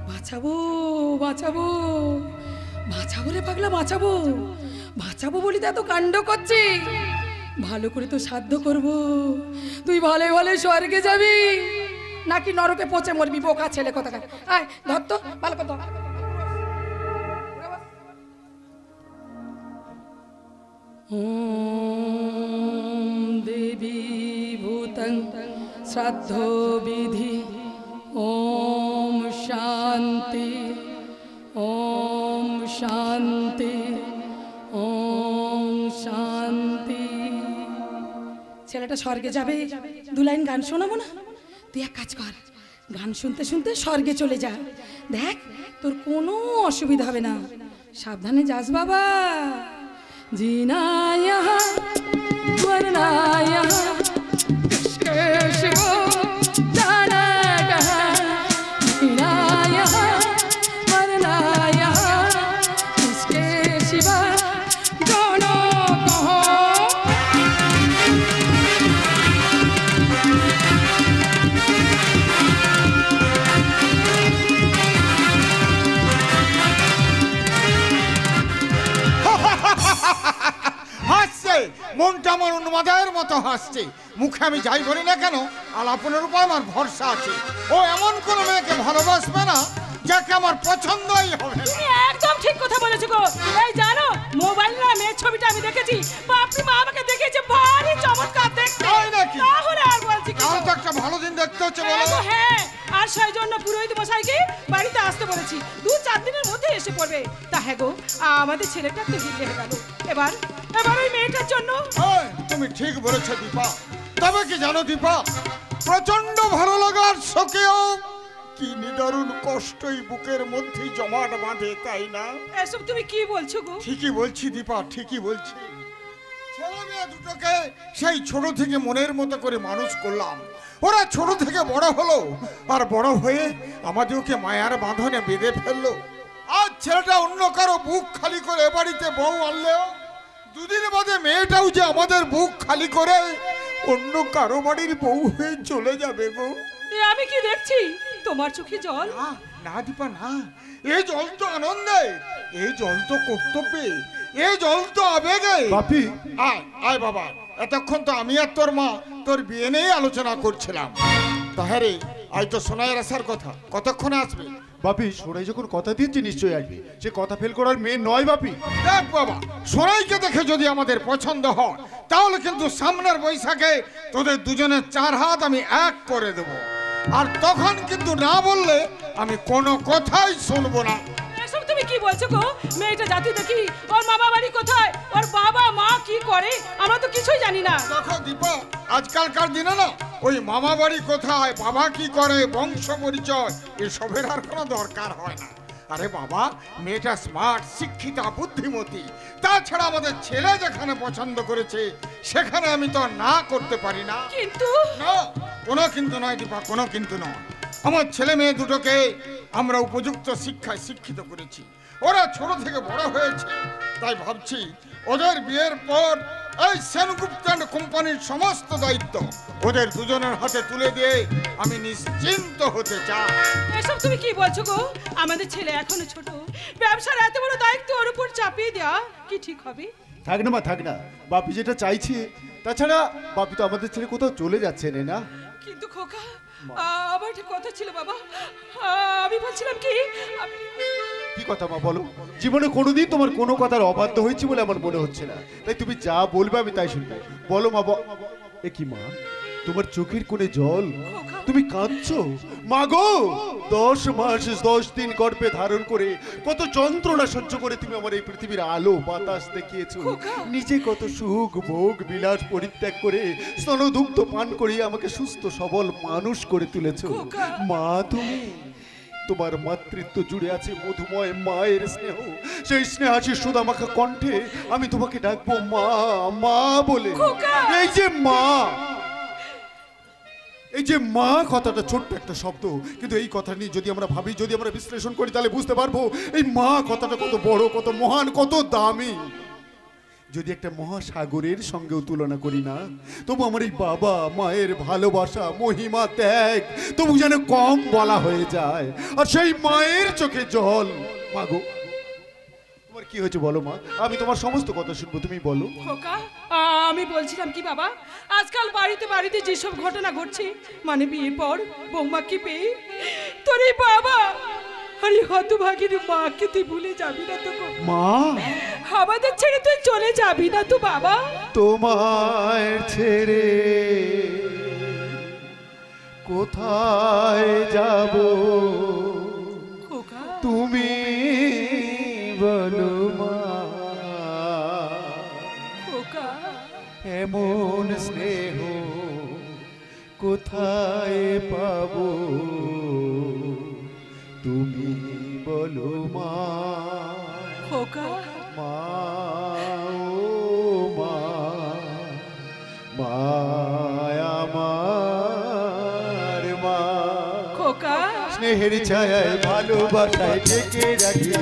বাঁচাবো বাঁচাবো বাঁচাবো রে পাগলা, বাঁচাবো বাঁচাবো বলি তো এত কাণ্ড করছি। ভালো করে তো সাধ্য করব। তুই ভালো ভালো স্বর্গে যাবি নাকি নরকে পচে মরবি, বোকা ছেলে কোথাকার। আয় ধর তো, ভালো কথা। দেবী ভূতং শ্রাদ্ধ বিধি। ওম শান্তি, ওম শান্তি, ওম শান্তি। ছেলেটা স্বর্গে যাবে, 2 লাইন গান শোনাবো না? তুই এক কাজ কর, গান শুনতে শুনতে স্বর্গে চলে যা। দেখ তোর কোনো অসুবিধা হবে না। সাবধানে যাস বাবা। जीना यहाँ मरना यहाँ, जाना कहाँ। जीना यहाँ मरना यहाँ, इसके सिवा दोनों कहाँ। হাসছে, মনটা আমার উন্মাদের মতো হাসছে। মুখে আমি যাই বলি না কেন, আলাপনের উপর আমার ভরসা আছে। ও এমন কোনো মেয়েকে ভালোবাসবে না যাকে আমার পছন্দই হবে না। তুমি একদম ঠিক কথা বলেছো গো। এই জানো, মোবাইল না মেয়ের ছবিটা আমি দেখেছি, বাপরে মা আমাকে দেখিয়েছে, ভারী চমৎকার দেখতে। তাই নাকি? তাহলে আর বলছি কি? তাহলে তো একটা ভালো দিন দেখতে হচ্ছে বলো। হ্যাঁ গো, হ্যাঁ। আর সেই জন্য পুরোহিত মশাইকে বাড়িতে আসতে বলেছি, 2-4 দিনের মধ্যে এসে পড়বে। তা হ্যাঁ গো, আমাদের ছেলেটা তো হিলে হয়ে গেল। এবার ওই মেয়েটার জন্য। তুমি ঠিক বলেছো দীপা। তবে কি জানো দীপা, প্রচন্ড ভালো লাগার শোকেও কি নিদারুণ কষ্টই বুকের মধ্যে জমাট বাঁধে, তাই না? এসব তুমি কি বলছো গো? ঠিকই বলছি দীপা, ঠিকই বলছি। ছেলে মেয়ে দুটোকে সেই ছোট থেকে মনের মতো করে মানুষ করলাম। ওরা ছোট থেকে বড় হলো, আর বড় হয়ে আমাদেরকে মায়ার বাঁধনে বেঁধে ফেললো। আজ ছেলেটা অন্য কারো বুক খালি করে এ বাড়িতে বউ আনলেও 2 দিন বাদে মেয়েটাও যে আমাদের বুক খালি করে অন্য কারো বাড়ির বউ হয়ে চলে যাবে গো। আমি কি দেখছি? তোমার চোখে জল? না দীপা না, এই জল তো আনন্দে, এই জল তো কর্তব্যে, এই জল তো আবেগে। বাপি, আয় আয় বাবা। এতক্ষণ তো আমি আর তোর মা তোর বিয়ে নিয়ে আলোচনা করছিলাম। তাহারে আজ তো সোনাইয়ের আসার কথা, কতক্ষণে আসবে? বাপি সোনাই যখন কথা দিয়েছে নিশ্চয়ই আসবে। সে কথা ফেল করার মেয়ে নয় বাপি। দেখ বাবা, সোনাইকে দেখে যদি আমাদের পছন্দ হয় তাহলে কিন্তু সামনের বৈশাখে তোদের দুজনের 4 হাত আমি এক করে দেব। আর তখন কিন্তু না বললে আমি কোনো কথাই শুনবো না। এসব তুমি কি বলছো গো? মেয়েটা জাতি দেখি, ওর মামা বাড়ি কোথায়, ওর বাবা মা কি করে, আমরা তো কিছুই জানি না। দেখো দীপা, আজকালকার দিনে না ওই মামা বাড়ি কোথায়, বাবা কি করে, বংশ পরিচয় এসবের আর কোনো দরকার হয় না। আরে বাবা, মেয়েটা স্মার্ট, শিক্ষিতা, বুদ্ধিমতী। তাছাড়া আমাদের ছেলে যেখানে পছন্দ করেছে সেখানে আমি তো না করতে পারি না। কিন্তু না, কোনো কিন্তু নয় দীপা, কোনো কিন্তু নয়। আমার ছেলে মেয়ে দুটোকে আমরা উপযুক্ত শিক্ষায় শিক্ষিত করেছি, ওরা ছোট থেকে বড় হয়েছে। তাই ভাবছি ওদের বিয়ের পর এই সেনগুপ্ত অ্যান্ড কোম্পানির সমস্ত দায়িত্ব ওদের দুজনের হাতে তুলে দিয়ে আমি নিশ্চিন্ত হতে চাই। এসব তুমি কি বলছো গো? আমাদের ছেলে এখনো ছোট, ব্যবসার এত বড় দায়িত্ব ওর উপর চাপিয়ে দেওয়া কি ঠিক হবে? থাক না মা, থাক না। বাপি যেটা চাইছে, তাছাড়া বাপি তো আমাদের ছেড়ে কোথাও চলে যাচ্ছে না। কিন্তু খোকা, আমার একটা কথা ছিল বাবা। আমি বলছিলাম কি, কি কথা মা বলো? জীবনে কোনোদিন তোমার কোনো কথার অবাধ্য হয়েছি বলে আমার মনে হচ্ছে না, তাই তুমি যা বলবে আমি তাই শুনবো। বলো মা। এ কি মা, তোমার চোখের কোণে জল, তুমি কাঁদছো? মা গো, 10 মাস 10 দিন গর্ভে ধারণ করে কত যন্ত্রণা সহ্য করে তুমি আমার এই পৃথিবীর আলো বাতাস দেখিয়েছো। নিজে কত সুখ ভোগ বিলাস পরিত্যাগ করে স্তনদুগ্ধ পান করে আমাকে সুস্থ সবল মানুষ করে তুলেছো। মা তুমি, তোমার মাতৃত্ব জুড়ে আছে মধুময় মায়ের স্নেহ। সেই স্নেহাশী সুদামাখা কণ্ঠে আমি তোমাকে ডাকবো মা মা বলে। এই যে মা, এই যে মা কথাটা ছোট্ট একটা শব্দ, কিন্তু এই কথা নিয়ে যদি আমরা ভাবি, যদি আমরা বিশ্লেষণ করি, তাহলে বুঝতে পারবো এই মা কথাটা কত বড়, কত মহান, কত দামি। যদি একটা মহাসাগরের সঙ্গেও তুলনা করি না, তবু আমার এই বাবা মায়ের ভালোবাসা মহিমা ত্যাগ তবু যেন কম বলা হয়ে যায়। আর সেই মায়ের চোখে জল। মাগো, তোমার কি হয়েছে বলো মা, আমি তোমার সমস্ত কথা শুনবো, তুমি বলো। খোকা, আমি বলছিলাম কি বাবা, আজকাল বাড়িতে বাড়িতে যেসব ঘটনা ঘটছে, মানে বিয়ের পর বৌমাকে পেয়ে তোর এই বাবা আরে হতভাগীর মাকে তুই ভুলে যাবি না তো মা? আমাদের ছেড়ে তুই চলে যাবি না তো বাবা? তোমায় ছেড়ে কোথায় যাব তুমি বলো মা? এমন স্নেহ কোথায় পাবো তুমি বলো মা? মা ও মা, মা আমার মা। স্নেহের ছায়ায় ভালোবাসায় ঢেকে রাখি,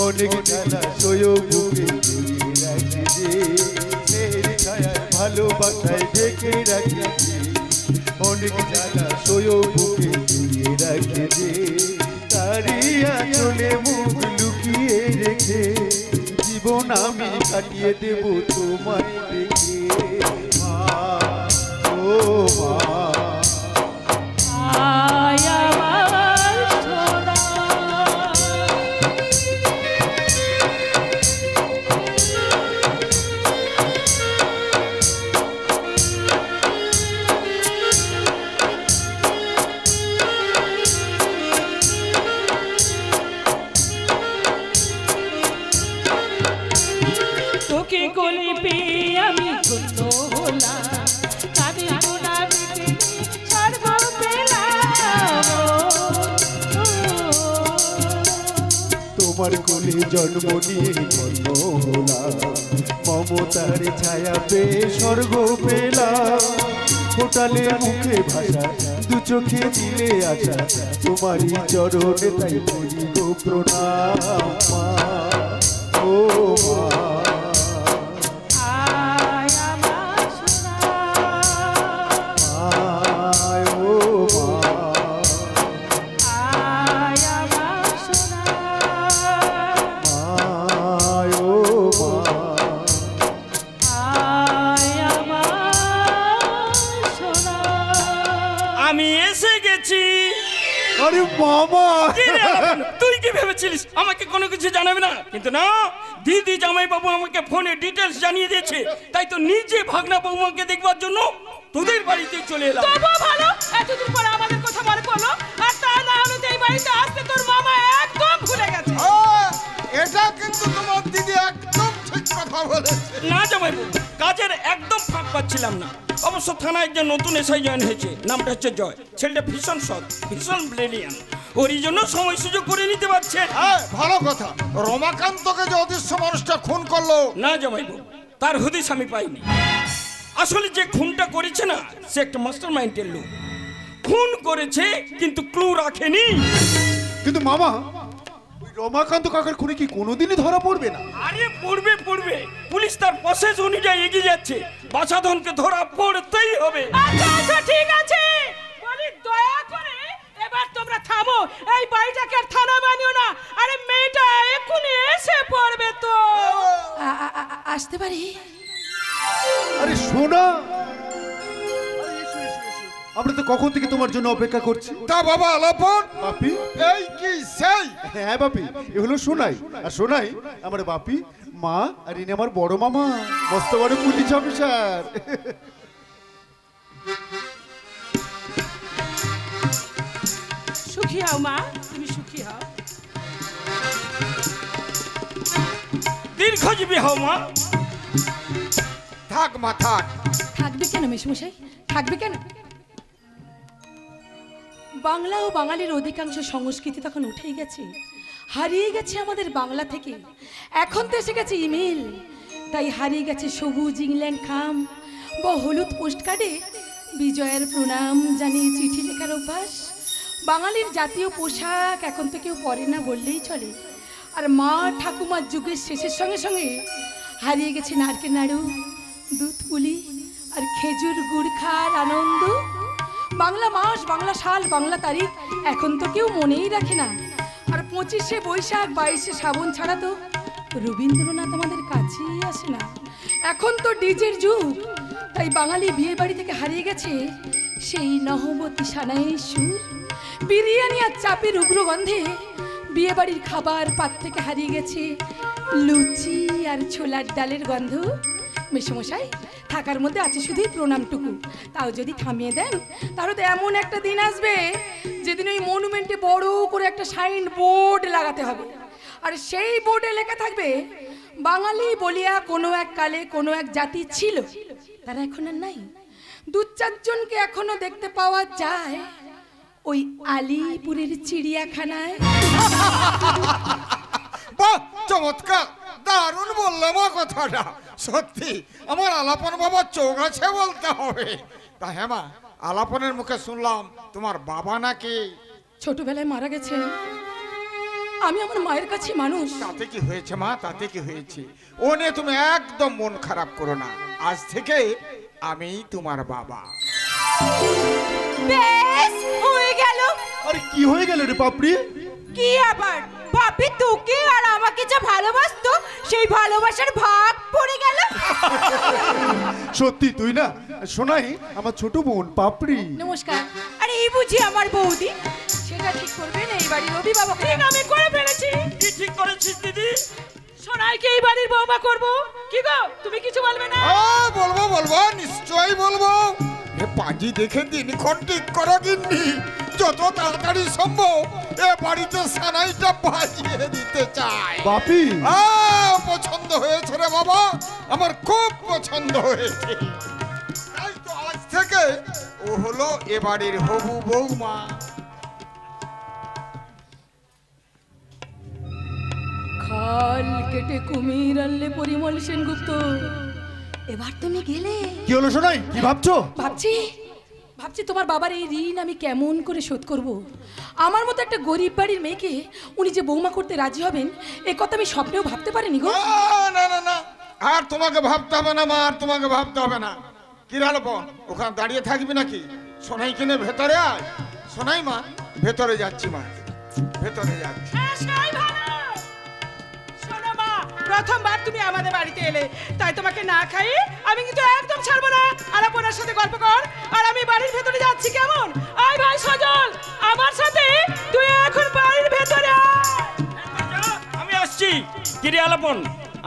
অনেক জ্বালা সয়েও বুকে জড়িয়ে রাখি যে। স্নেহের ছায়ায় ভালোবাসায় ঢেকে রাখি, অনেক জ্বালা সয়েও বুকে জড়িয়ে রাখি যে। তারিয়া চলে মুখ লুকিয়ে রেখে জীবন আমি কাটিয়ে দেব তোমায় দেখে। মা ও মা, তোমার কোলে জন্ম নিয়ে ধন্য হলাম, মমতার ছায়া পেয়ে স্বর্গ পেলাম। ফোটালে মুখে ভাষা, দু চোখে দিলে আশা, তোমারই চরণে তাই করি গো প্রণাম। মা ও মা, তুই কি ভেবেছিলিস আমাকে কোনো কিছু জানাবে না? কিন্তু না, দিদি জামাই বাবু আমাকে ফোনে ডিটেলস জানিয়ে দিয়েছে, তাই তো নিজে ভাগনা বৌমাকে দেখবার জন্য তোদের বাড়িতে চলে এলাম। তবু ভালো, এতদিন পরে আমাদের কথা মনে পড়লো। আর তা না হলে এই বাড়িতে আসতে তোর মামা একদম ভুলে গেছে। এটা কিন্তু তোমার দিদি একদম ঠিক কথা বলেছে। না জামাই বাবু, কাজের একদম ফাঁক পাচ্ছিলাম না। অবশ্য থানায় একজন নতুন এসআই জয়েন হয়েছে, নামটা হচ্ছে জয়। ছেলেটা ভীষণ সৎ, ভীষণ ব্রিলিয়ান্ট, ওরই জন্য সময় সুযোগ করে নিতে পারছে। ভালো কথা। রমাকান্তকে যে অদৃশ্য মানুষটা খুন করলো, না জামাই বাবু, তার হদিস আমি পাইনি। আসলে যে খুনটা করেছে না, সে একটা মাস্টার মাইন্ডের লোক। খুন করেছে কিন্তু ক্লু রাখেনি। কিন্তু মামা, রমাকান্ত কাকার খুনে কি কোনোদিনই ধরা পড়বে না? আরে পড়বে পড়বে, পুলিশ তার প্রসেস অনুযায়ী এগিয়ে যাচ্ছে। বাছাধনকে ধরা পড়তেই হবে। আচ্ছা আচ্ছা ঠিক আছে, বলি দয়া করে এবার তোমরা থামো, এই বাড়িটাকে আর থানা বানিও না। আরে মেয়েটা এক্ষুনি এসে পড়বে তো। আসতে পারি? আরে শোনা, আমরা তো কখন থেকে তোমার জন্য অপেক্ষা করছি। তা বাবা আলাপন, বাপি, এই কি সেই? হ্যাঁ বাপি, এগুলো শোনাই। আর শোনাই আমার বাপি, মা, আর ইনি আমার বড় মামা, মস্ত বড় পুলিশ অফিসার। সুখী হও মা, তুমি সুখী হও। দীর্ঘজীবী হও মা। থাক মা থাক। থাকবে কেন মেশমশাই, থাকবে কেন? বাংলা ও বাঙালির অধিকাংশ সংস্কৃতি তখন উঠেই গেছে, হারিয়ে গেছে আমাদের বাংলা থেকে। এখন তো এসে গেছে ইমেল, তাই হারিয়ে গেছে সবুজ ইংল্যান্ড খাম বা হলুদ পোস্টকার্ডে বিজয়ের প্রণাম জানিয়ে চিঠি লেখার অভ্যাস। বাঙালির জাতীয় পোশাক এখন তো কেউ পরে না বললেই চলে। আর মা ঠাকুমার যুগের শেষের সঙ্গে সঙ্গে হারিয়ে গেছে নারকেল নাড়ু, দুধ পুলি আর খেজুর গুড় খাওয়ার আনন্দ। বাংলা মাস, বাংলা সাল, বাংলা তারিখ এখন তো কেউ মনেই রাখে না। আর 25শে বৈশাখ, 22শে শ্রাবণ ছাড়া তো রবীন্দ্রনাথ আমাদের কাছেই আসে না। এখন তো ডিজের যুগ, তাই বাঙালি বিয়ে বাড়ি থেকে হারিয়ে গেছে সেই নহবতী সানাইয়ের সুর। বিরিয়ানি আর চাপের উগ্র গন্ধে বিয়ে বাড়ির খাবার পাত থেকে হারিয়ে গেছে লুচি আর ছোলার ডালের গন্ধ। মেসমশাই, থাকার মধ্যে আছে শুধুই প্রণামটুকু, তাও যদি থামিয়ে দেন তাহলে তো এমন একটা দিন আসবে যেদিন ওই মনুমেন্টে বড় করে একটা সাইন বোর্ড লাগাতে হবে। আর সেই বোর্ডে লেখা থাকবে, বাঙালি বলিয়া কোনো এক কালে কোনো এক জাতি ছিল, তারা এখন আর নাই। 2-4 জনকে এখনো দেখতে পাওয়া যায় ওই আলিপুরের চিড়িয়াখানায়। বাহ, চমৎকার, দারুণ বললাম কথাটা। সত্যি আমার আলাপন বাবার চোখ আছে বলতে হবে। তা হ্যাঁ মা, আলাপনের মুখে শুনলাম তোমার বাবা নাকি ছোটবেলায় মারা গেছে। আমি আমার মায়ের কাছে মানুষ। তাতে কি হয়েছে মা, তাতে কি হয়েছে? ও নিয়ে তুমি একদম মন খারাপ করো না। আজ থেকে আমি তোমার বাবা। বেশ হয়ে গেল। আরে কি হয়ে গেল রে পাপড়ি? কি আবার, বাপি তোকে আর আমাকে যা ভালোবাসতো সেই ভালোবাসার ভাগ পড়ে গেল। সত্যি তুই না? শোনাই আমার ছোট বোন পাপড়ি। নমস্কার। আরে এই বুঝি আমার বৌদি? সেটা ঠিক করবেন এই বাড়ির অভিভাবক। ঠিক আমি করে ফেলেছি। কি ঠিক করেছিস দিদি? সোনাইকে এই বাড়ির বৌমা করব। কি গো, তুমি কিছু বলবে না? বলবো বলবো, নিশ্চয়ই বলবো। এ পাঁজি দেখে দিনক্ষণ ঠিক করো গিন্নি, যত তাড়াতাড়ি সম্ভব এ বাড়িতে সানাইটা বাজিয়ে দিতে চাই। বাপি, পছন্দ হয়েছে রে বাবা, আমার খুব পছন্দ হয়েছে। তাই তো আজ থেকে ও হলো এ বাড়ির হবু বৌমা। খাল কেটে কুমির আনলে পরিমল সেনগুপ্ত। এবার তুমি গেলে। কি হলো শোনাই? কি ভাবছো? ভাবছি তোমার বাবার এই ঋণ আমি কেমন করে শোধ করব। আমার মতো একটা গরিব বাড়ির মেয়েকে উনি যে বৌমা করতে রাজি হবেন এ কথা আমি স্বপ্নেও ভাবতে পারিনি গো। না না না, আর তোমাকে ভাবতে হবে না মা, আর তোমাকে ভাবতে হবে না। কি হলো বোন, ওখানে দাঁড়িয়ে থাকবি নাকি? সোনাই কিনে ভেতরে আয়। সোনাই মা, ভেতরে যাচ্ছি মা, ভেতরে যাচ্ছি। প্রথমবার তুমি আমাদের বাড়িতে এলে, তাই তোমাকে না খাইয়ে আমি কিন্তু একদম ছাড়বো না। আর আপনার সাথে গল্প কর, আর আমি বাড়ির ভেতরে যাচ্ছি। কেমন? আয় ভাই সজল, আমার সাথে তুই এখন বাড়ির ভেতরে আয়। আমি আসছি। কিরে আলাপন,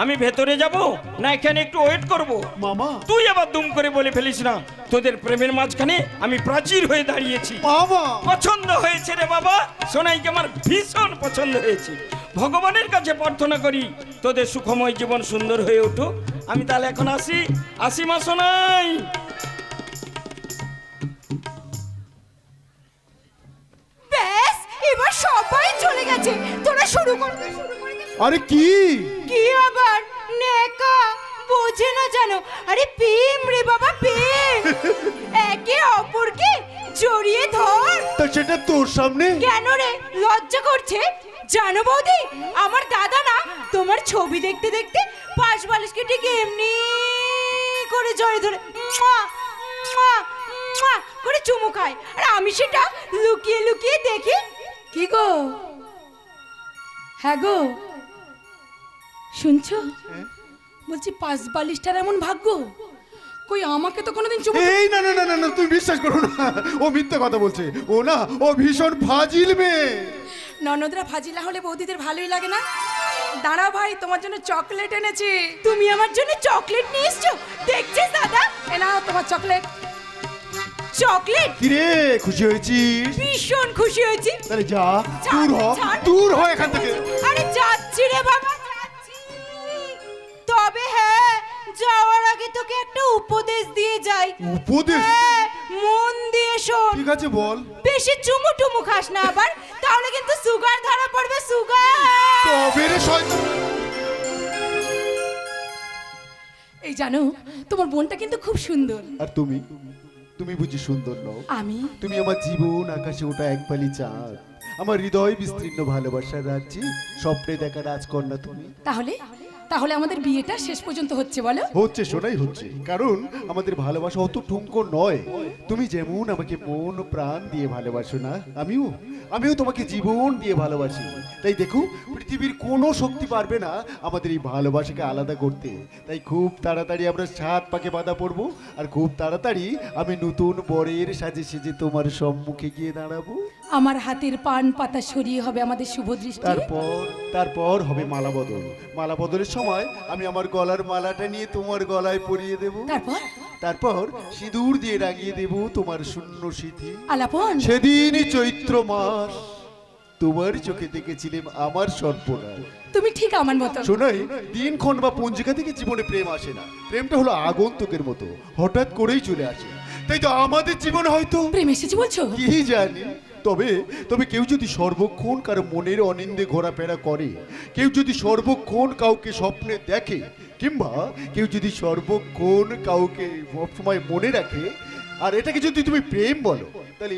আমি ভেতরে যাব না এখানে একটু ওয়েট করব? মামা, তুই আবার দুম করে বলে ফেলিস না তোদের প্রেমের মাঝখানে আমি প্রাচীর হয়ে দাঁড়িয়েছি। মামা, পছন্দ হয়েছে রে বাবা, সোনাইকে আমার ভীষণ পছন্দ হয়েছে। ভগবানের কাছে প্রার্থনা করি তোদের সুখময় জীবন সুন্দর হয়ে উঠুক। আমি তাহলে এখন আসি মা সোনাই। ব্যাস, এবার সবাই চলে গেছে, তোরা শুরু কর। আরে কি কি আবার নেকা বোঝে না জানো? আরে প্রেম রে বাবা, প্রেম। একে অপরকে জড়িয়ে ধর। তা সেটা তোর সামনে? কেন রে, লজ্জা করছে? জানো বৌদি, আমার দাদা না তোমার ছবি দেখতে দেখতে পাশ বালিশকে ঠিক এমনি করে জড়িয়ে ধরে মুয়া মুয়া মুয়া করে চুমু খায়, আর আমি সেটা লুকিয়ে লুকিয়ে দেখি। কি গো? হ্যাঁ গো, শুনছো? বলছি পাশ বালিশটার এমন ভাগ্য, কই আমাকে তো কোনোদিন চুমু এই না না না না না, তুমি বিশ্বাস করো না, ও মিথ্যা কথা বলছে। ও না, ও ভীষণ ফাজিল মেয়ে। ননদরা ফাজিলা হলে বৌদিদের ভালোই লাগে না? দাঁড়া ভাই, তোমার জন্য চকলেট এনেছি। তুমি আমার জন্য চকলেট নিয়ে এসছো? দেখছিস দাদা? এ নাও তোমার চকলেট। চকলেট? কিরে, খুশি হয়েছিস? ভীষণ খুশি হয়েছি। তাহলে যা, ছাড়, দূর হ, ছাড়। দূর হ এখান থেকে। আরে যাচ্ছি রে বাবা, যাচ্ছি। তবে হ্যাঁ, যাওয়ার আগে তোকে একটা উপদেশ দিয়ে যাই। উপদেশ? হ্যাঁ, মন দিয়ে শোন। ঠিক আছে, বল। বেশি চুমু টুমু খাস না আবার, তাহলে কিন্তু সুগার ধরা পড়বে, সুগার। তবে রে শয়তান। এই জানো, তোমার বোনটা কিন্তু খুব সুন্দর। আর তুমি, তুমি বুঝি সুন্দর নও? আমি? তুমি আমার জীবন আকাশে ওটা এক পালি চাঁদ, আমার হৃদয় বিস্তীর্ণ ভালোবাসার রাজ্যে স্বপ্নে দেখা রাজকন্যা তুমি। তাহলে তাহলে আমাদের বিয়েটা শেষ পর্যন্ত হচ্ছে বলো? হচ্ছে, শোনাই হচ্ছে, কারণ আমাদের ভালোবাসা অত ঠুমকো নয়। তুমি যেমন আমাকে মন প্রাণ দিয়ে ভালোবাসো না, আমিও তোমাকে জীবন দিয়ে ভালোবাসি। তাই দেখো, পৃথিবীর কোনো শক্তি পারবে না আমাদের এই ভালোবাসাকে আলাদা করতে। তাই খুব তাড়াতাড়ি আমরা 7 পাকে বাঁধা পড়বো, আর খুব তাড়াতাড়ি আমি নতুন বরের সাজে সেজে তোমার সম্মুখে গিয়ে দাঁড়াবো। আমার হাতের পান পাতা সরিয়ে হবে আমাদের শুভ দৃষ্টি। তারপর হবে মালা বদল। মালা বদলের সময় আমি আমার গলার মালাটা নিয়ে তোমার গলায় পরিয়ে দেব। তারপর সিঁদুর দিয়ে রাগিয়ে দেব তোমার শূন্য সিঁথি। আলাপন, সেদিনই চৈত্র মাস তোমার চোখে দেখেছিলাম আমার সর্বনাশ। তুমি ঠিক আমার মতো। শোনাই, দিনক্ষণ বা পঞ্জিকা থেকে জীবনে প্রেম আসে না। প্রেমটা হলো আগন্তুকের মতো, হঠাৎ করেই চলে আসে। তাই তো আমাদের জীবনে হয়তো প্রেম এসেছে বলছো? কি জানি, তবে কেউ যদি সর্বক্ষণ কারো মনের অনিন্দে ঘোরাফেরা করে, কেউ যদি সর্বক্ষণ কাউকে স্বপ্নে দেখে, কিংবা কেউ যদি সর্বক্ষণ কাউকে সবসময় মনে রাখে, আর এটাকে যদি তুমি প্রেম বলো, তাহলে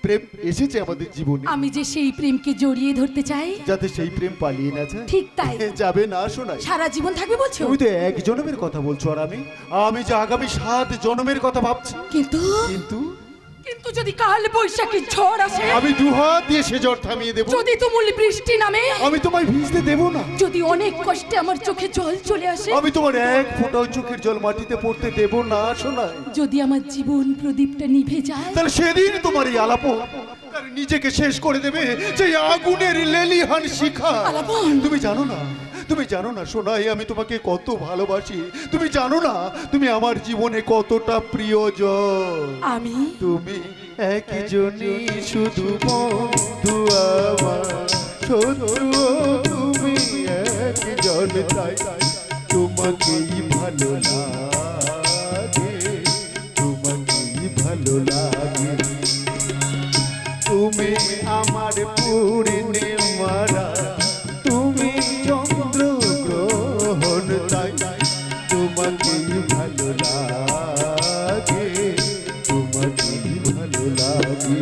প্রেম এসেছে আমাদের জীবনে। আমি যে সেই প্রেমকে জড়িয়ে ধরতে চাই, যাতে সেই প্রেম পালিয়ে না যায়। ঠিক তাই। যাবে না, শোনাই, সারা জীবন থাকবে বলছো? তুমি তো 1 জন্মের কথা বলছো, আর আমি যে আগামী 7 জন্মের কথা ভাবছি। কিন্তু যদি কাল বৈশাখী ঝড় আসে, আমি 2 হাত দিয়ে সে ঝড় থামিয়ে দেব। যদি তুমুল বৃষ্টি নামে, আমি তোমায় ভিজতে দেব না। যদি অনেক কষ্টে আমার চোখে জল চলে আসে, আমি তোমার 1 ফোঁটাও চোখের জল মাটিতে পড়তে দেব না, শোনাই। যদি আমার জীবন প্রদীপটা নিভে যায়, তাহলে সেদিন তোমার এই আলাপন নিজেকে শেষ করে দেবে সেই আগুনের লেলিহান শিখা। তুমি জানো না শোনাই, আমি তোমাকে কত ভালোবাসি। তুমি জানো না তুমি আমার জীবনে কতটা প্রিয়জন। তুমি একজনই শুধু বন্ধু আমার, শত্রু তুমি একজন, তাই তোমাকেই ভালো লাগে, তোমাকেই ভালো লাগে। তুমি আমার পূর্ণিমারা, তুমি চন্দ্র গ্রহণ, তাই তোমাকেই ভালো লাগে, তোমাকেই ভালো লাগে।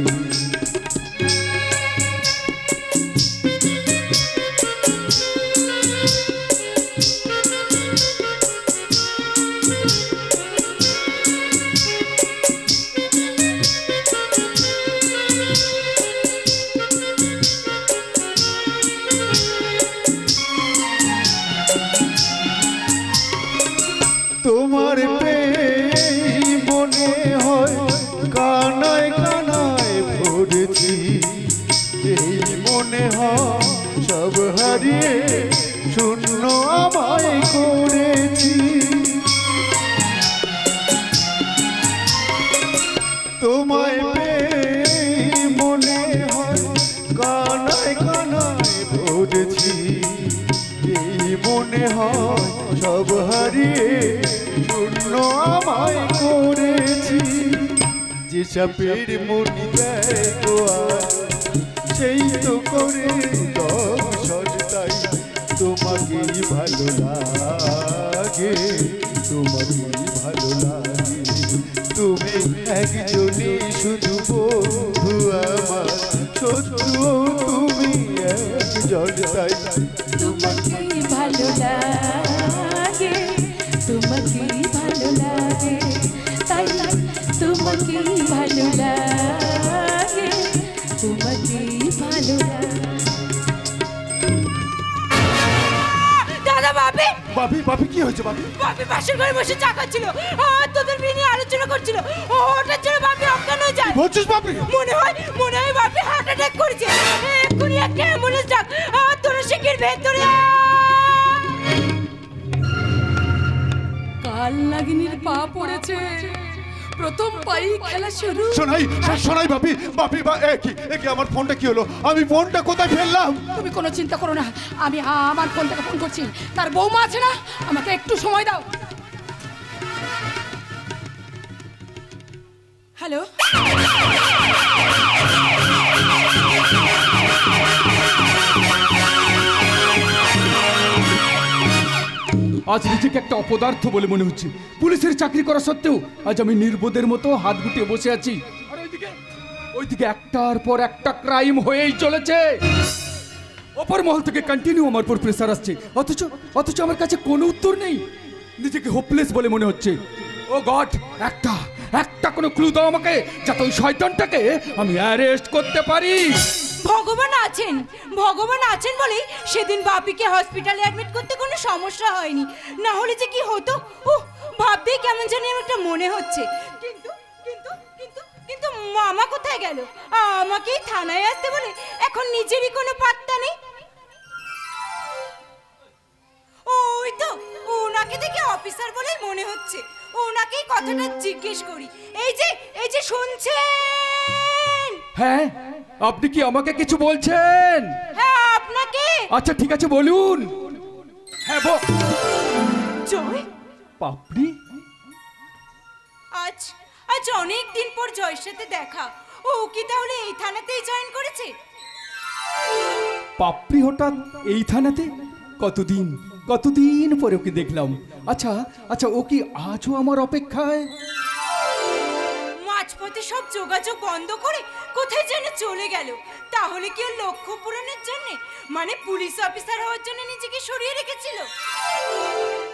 তোমার প্রেম মনে হয় কানায় কানায় ভরেছি, এই মনে হয় সব হারিয়ে শূন্য আমায় করেছি। তোমায় প্রেম মনে হয় কানায় কানায় ভরেছি, এই মনে হয় সব হারিয়ে শূন্য আমায় করেছি। যে সাপের মনি দেয় সেই তো করে দংশন, তাই তোমাকেই ভালো লাগে, তোমাকেই ভালো লাগে। তুমি একজনই শুধু বন্ধু আমার, শত্রু তুমি একজন, তাই তোমাকেই ভালো লাগে, তোমাকেই ভালো লাগে, তাই তোমাকেই ভালো লাগে, তোমাকেই ভালো লাগে। দাদা বাপি বাপি বাপি কি হয়েছে বাপি? বাপি পাশের ঘরে বসে চা খাচ্ছিল আর তোদের বিয়ে নিয়ে আলোচনা করছিল। ওটার জন্য বাপি অজ্ঞান হয়ে যায়। বলছিস বাপি? মনে হয় বাপি হার্ট অ্যাটাক করেছে। এক্ষুনি একটা অ্যাম্বুলেন্স ডাক। আর তোরা শিগগির ভেতরে কাল নাগিনীর পা পড়েছে, প্রথম পাই খেলা শুরু। শোনাই বাপি বাপি কি আমার ফোনটা কি হলো? আমি ফোনটা কোথায় ফেললাম? তুমি কোনো চিন্তা করো না, আমি আমার ফোন থেকে ফোন করছি। তার বৌমা আছে না, আমাকে একটু সময় দাও। হ্যালো, আজ নিজেকে একটা অপদার্থ বলে মনে হচ্ছে। পুলিশের চাকরি করা সত্ত্বেও আজ আমি নির্বোধের মতো হাত গুটিয়ে বসে আছি। আর ওইদিকে একটার পর একটা ক্রাইম হয়েই চলেছে। অপর মহল থেকে কন্টিনিউ আমার উপর প্রেসার আসছে, অথচ আমার কাছে কোনো উত্তর নেই। নিজেকে হোপলেস বলে মনে হচ্ছে। ও গড, একটা কোনো ক্লু দাও আমাকে, যাতে ওই শয়তানটাকে আমি অ্যারেস্ট করতে পারি। ভগবান আছেন বলেই সেদিন বাপিকে হসপিটালে অ্যাডমিট করতে কোনো সমস্যা হয়নি। না হলে যে কি হতো, ভাবতেই কেমন জানি একটা মনে হচ্ছে। কিন্তু মামা কোথায় গেল? আমাকেই থানায় আসতে বলে এখন নিজেরই কোনো পাত্তা নেই। ওই তো ওনাকে দেখে অফিসার বলেই মনে হচ্ছে। ওনাকেই কথাটা জিজ্ঞেস করি। এই যে শুনছেন? হ্যাঁ, আপনি কি আমাকে কিছু বলছেন? হ্যাঁ, আপনাকে। আচ্ছা ঠিক আছে, বলুন। হ্যাঁ জয়, পাপড়ি, আজ অনেক দিন পর জয়ের সাথে দেখা। ও কি তাহলে এই থানাতেই জয়েন করেছে? পাপড়ি হঠাৎ এই থানাতে? কতদিন পরে ওকে দেখলাম। আচ্ছা ও কি আজও আমার অপেক্ষায়? মাঝপথে সব যোগাযোগ বন্ধ করে কোথায় যেন চলে গেল। তাহলে কি ওর লক্ষ্য পূরণের জন্য, মানে পুলিশ অফিসার হওয়ার জন্য নিজেকে সরিয়ে রেখেছিল?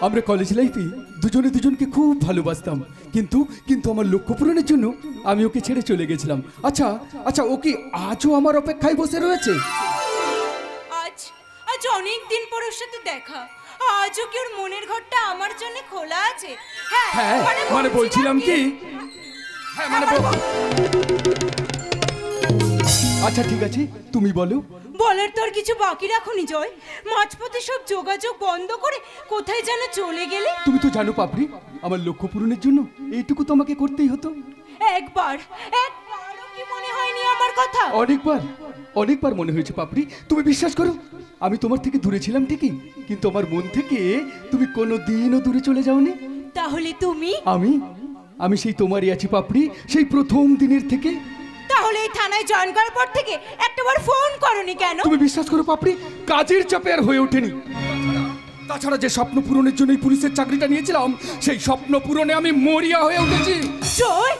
আমরা কলেজ লাইফে দুজনকে খুব ভালোবাসতাম, কিন্তু আমার লক্ষ্য পূরণের জন্য আমি ওকে ছেড়ে চলে গেছিলাম। আচ্ছা ও কি আজও আমার অপেক্ষায় বসে রয়েছে? আজ অনেক দিন পর ওর সাথে দেখা। আজও কি ওর মনের ঘরটা আমার জন্য খোলা আছে? হ্যাঁ, মানে বলছিলাম কি, আচ্ছা ঠিক আছে, তুমি বলো। বলার তোর কিছু বাকি রাখুনি জয়। মাঝপথে সব যোগাযোগ বন্ধ করে কোথায় যেন চলে গেলে। তুমি তো জানো পাপড়ি, আমার লক্ষ্য পূরণের জন্য এইটুকু তো আমাকে করতেই হতো। একবারও কি মনে হয়নি আমার কথা? অনেকবার মনে হয়েছে পাপড়ি। তুমি বিশ্বাস করো, আমি তোমার থেকে দূরে ছিলাম ঠিকই, কিন্তু আমার মন থেকে তুমি কোনোদিনও দূরে চলে যাওনি। তাহলে তুমি? আমি সেই তোমারই আছি পাপড়ি, সেই প্রথম দিনের থেকে। তাহলে এই থানায় জয়েন করার পর থেকে একটাবার ফোন করনি কেন? তুমি বিশ্বাস করো পাপড়ি, কাজের চাপে আর হয়ে ওঠেনি। তাছাড়া যে স্বপ্ন পূরণের জন্য এই পুলিশের চাকরিটা নিয়েছিলাম, সেই স্বপ্ন পূরণে আমি মরিয়া হয়ে উঠেছি। জয়,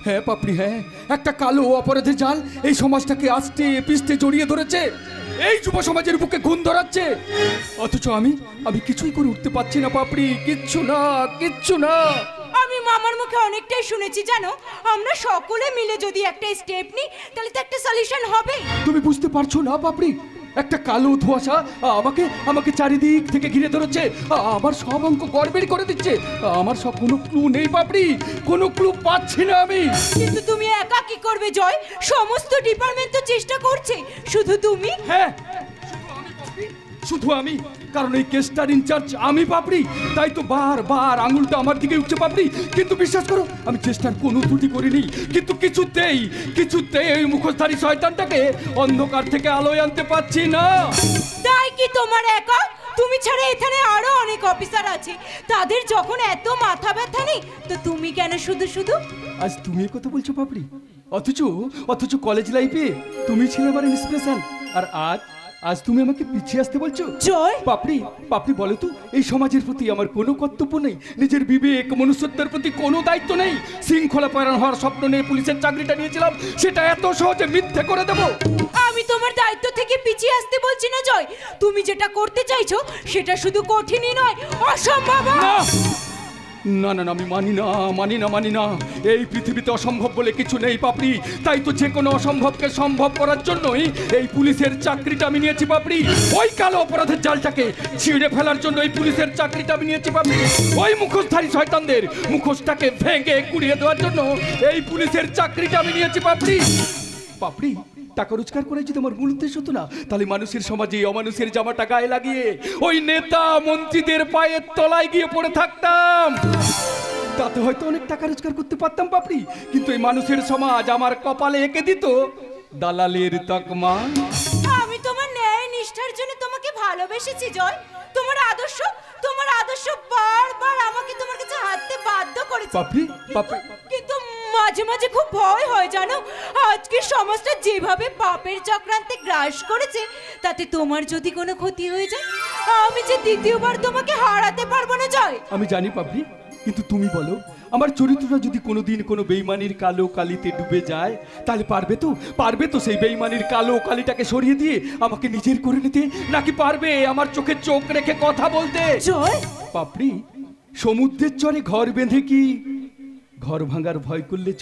হ্যাঁ পাপড়ি, হ্যাঁ, একটা কালো অপরাধের জাল এই সমাজটাকে আস্তে পিস্তে জড়িয়ে ধরেছে, এই যুব সমাজের বুকে ঘুণ ধরাচ্ছে। অথচ আমি কিছুই করে উঠতে পারছি না পাপড়ি, কিচ্ছু না। আমি মামার মুখে অনেকটাই শুনেছি জানো, আমরা সকলে মিলে যদি একটা স্টেপ নিই তাহলে তো একটা সলিউশন হবে। তুমি বুঝতে পারছো না পাপড়ি, একটা কালো ধোঁয়াশা আমাকে চারিদিক থেকে ঘিরে ধরেছে। আমার সব অঙ্ক গড়বড় করে দিচ্ছে। আমার সব কোনো ক্লু নেই পাপড়ি, কোনো ক্লু পাচ্ছি না আমি। কিন্তু তুমি একা কি করবে জয়? সমস্ত ডিপার্টমেন্ট তো চেষ্টা করছে, শুধু তুমি? হ্যাঁ, শুধু আমি, কারণ এই কেসটার ইনচার্জ আমি পাপড়ি। তাই তো বারবার আঙুলটা আমার দিকে উঠছে পাপড়ি। কিন্তু বিশ্বাস করো, আমি চেষ্টার কোনো ত্রুটি করিনি, কিন্তু কিছুতেই ওই মুখোশধারী শয়তানটাকে অন্ধকার থেকে আলোয় আনতে পারছি না। তাই কি তোমার একা? তুমি ছাড়া এখানে আরো অনেক অফিসার আছে, তাদের যখন এত মাথা ব্যথা নেই, তো তুমি কেন শুধু? আজ তুমি কথা বলছো পাপড়ি, অথচ কলেজ লাইফে তুমি ছিলে আমার ইন্সপিরেশন, আর আজ তুমি আমাকে পিছিয়ে আসতে বলছো? জয়, পাপড়ি বলো তো, এই সমাজের প্রতি আমার কোনো কর্তব্য নেই? নিজের বিবেক মনুষ্যত্বের প্রতি কোনো দায়িত্ব নেই? শৃঙ্খলা পরায়ণ হওয়ার স্বপ্ন নিয়ে পুলিশের চাকরিটা নিয়েছিলাম, সেটা এত সহজে মিথ্যে করে দেবো? আমি তোমার দায়িত্ব থেকে পিছিয়ে আসতে বলছি না জয়। তুমি যেটা করতে চাইছো সেটা শুধু কঠিনই নয়, অসম্ভব। না না না, আমি মানি না। এই পৃথিবীতে অসম্ভব বলে কিছু নেই পাপড়ি। তাই তো যে কোনো অসম্ভবকে সম্ভব করার জন্যই এই পুলিশের চাকরিটা আমি নিয়েছি পাপড়ি। ওই কালো অপরাধের জালটাকে ছিঁড়ে ফেলার জন্য এই পুলিশের চাকরিটা আমি নিয়েছি পাপড়ি। ওই মুখোশধারী শয়তানদের মুখোশটাকে ভেঙে কুড়িয়ে দেওয়ার জন্য এই পুলিশের চাকরিটা আমি নিয়েছি পাপড়ি। পাপড়ি, টাকা রোজগার করে যদি আমার মূল উদ্দেশ্য হতো না, তাহলে মানুষের সমাজে অমানুষের জামাটা গায়ে লাগিয়ে ওই নেতা মন্ত্রীদের পায়ের তলায় গিয়ে পড়ে থাকতাম। তাতে হয়তো অনেক টাকা রোজগার করতে পারতাম পাপড়ি, কিন্তু এই মানুষের সমাজ আমার কপালে এঁকে দিত দালালের তকমা। আমি তোমার ন্যায় নিষ্ঠার জন্য তোমাকে ভালোবেসেছি জয়। তোমার আদর্শ বারবার আমাকে তোমার কাছে হাঁটতে বাধ্য করেছে পাপড়ি। কিন্তু মাঝে মাঝে খুব ভয় হয় জানো, আজকের সমাজটা যেভাবে পাপের চক্রান্তে গ্রাস করেছে, তাতে তোমার যদি কোনো ক্ষতি হয়ে যায়, আমি যে দ্বিতীয়বার তোমাকে হারাতে পারবো না জয়। আমি জানি পাপড়ি, কিন্তু তুমি বলো, আমার চরিত্রটা যদি কোনোদিন কোনো বেইমানির কালো কালিতে ডুবে যায়, তাহলে পারবে তো সেই বেইমানির কালো কালিটাকে সরিয়ে দিয়ে আমাকে নিজের করে নিতে, নাকি পারবে আমার চোখে চোখ রেখে কথা বলতে? জয় পাপড়ি, সমুদ্রের চরে ঘর বেঁধে কি ঘর ভাঙার ভয় করলে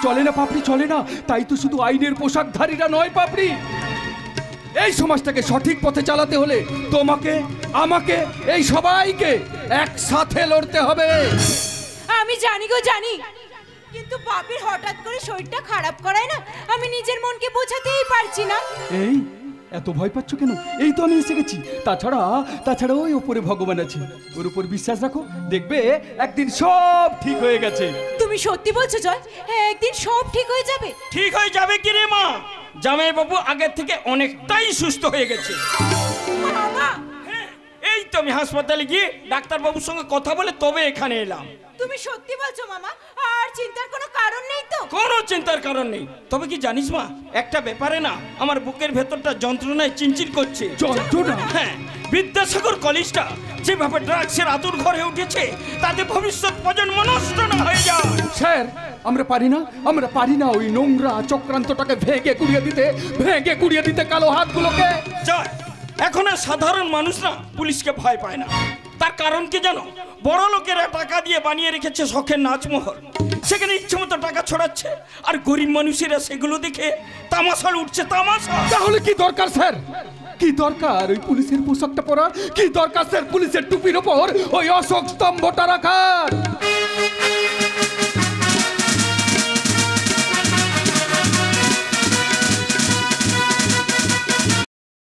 চলে না পাপড়ি, চলে না। তাই তো শুধু আইনের পোশাকধারীরা নয় পাপড়ি, এই সমাজটাকে সঠিক পথে চালাতে হলে তোমাকে, আমাকে, এই সবাইকে একসাথে লড়তে হবে। আমি জানি গো জানি, কিন্তু পাপের হঠাৎ করে শরীরটা খারাপ করায় না, আমি নিজের মনকে বোঝাতেই পারছি না। এই এত ভয় পাচ্ছ কেন? এই তো আমি এসে গেছি। তাছাড়া ওই ওপরে ভগবান আছে, ওর উপর বিশ্বাস রাখো, দেখবে একদিন সব ঠিক হয়ে গেছে। তুমি সত্যি বলছো জয়? হ্যাঁ, একদিন সব ঠিক হয়ে যাবে। ঠিক হয়ে যাবে কি রে মা? জামাইবাবু আগের থেকে অনেকটাই সুস্থ হয়ে গেছে। মামা, এই তো আমি হাসপাতালে গিয়ে ডাক্তারবাবুর সঙ্গে কথা বলে তবে এখানে এলাম। তুমি সত্যি বলছো মামা? আর চিন্তার কোনো কারণ নেই তো? কোনো চিন্তার কারণ নেই। তবে কি জানিস মা, একটা ব্যাপারে না আমার বুকের ভেতরটা যন্ত্রণায় চিনচিন করছে। যন্ত্রণা? হ্যাঁ, বিদ্যাসাগর কলেজটা যেভাবে ড্রাগসের আতুর ঘরে উঠেছে, তাতে ভবিষ্যৎ প্রজন্ম নষ্ট না হয়ে যায়। স্যার, আমরা পারি না ওই নোংরা চক্রান্তটাকে ভেঙে কুড়িয়ে দিতে কালো হাতগুলোকে। জয়, এখন আর সাধারণ মানুষরা পুলিশকে ভয় পায় না। তার কারণ কি জানো? বড় লোকেরা টাকা দিয়ে বানিয়ে রেখেছে শখের নাচমহল, সেখানে ইচ্ছে মতো টাকা ছড়াচ্ছে, আর গরিব মানুষেরা সেগুলো দেখে তামাশা উঠছে তামাশা। তাহলে কি দরকার স্যার? কি দরকার ওই পুলিশের পোশাকটা পরার? কি দরকার স্যার পুলিশের টুপির ওপর ওই অশোক স্তম্ভটা রাখার?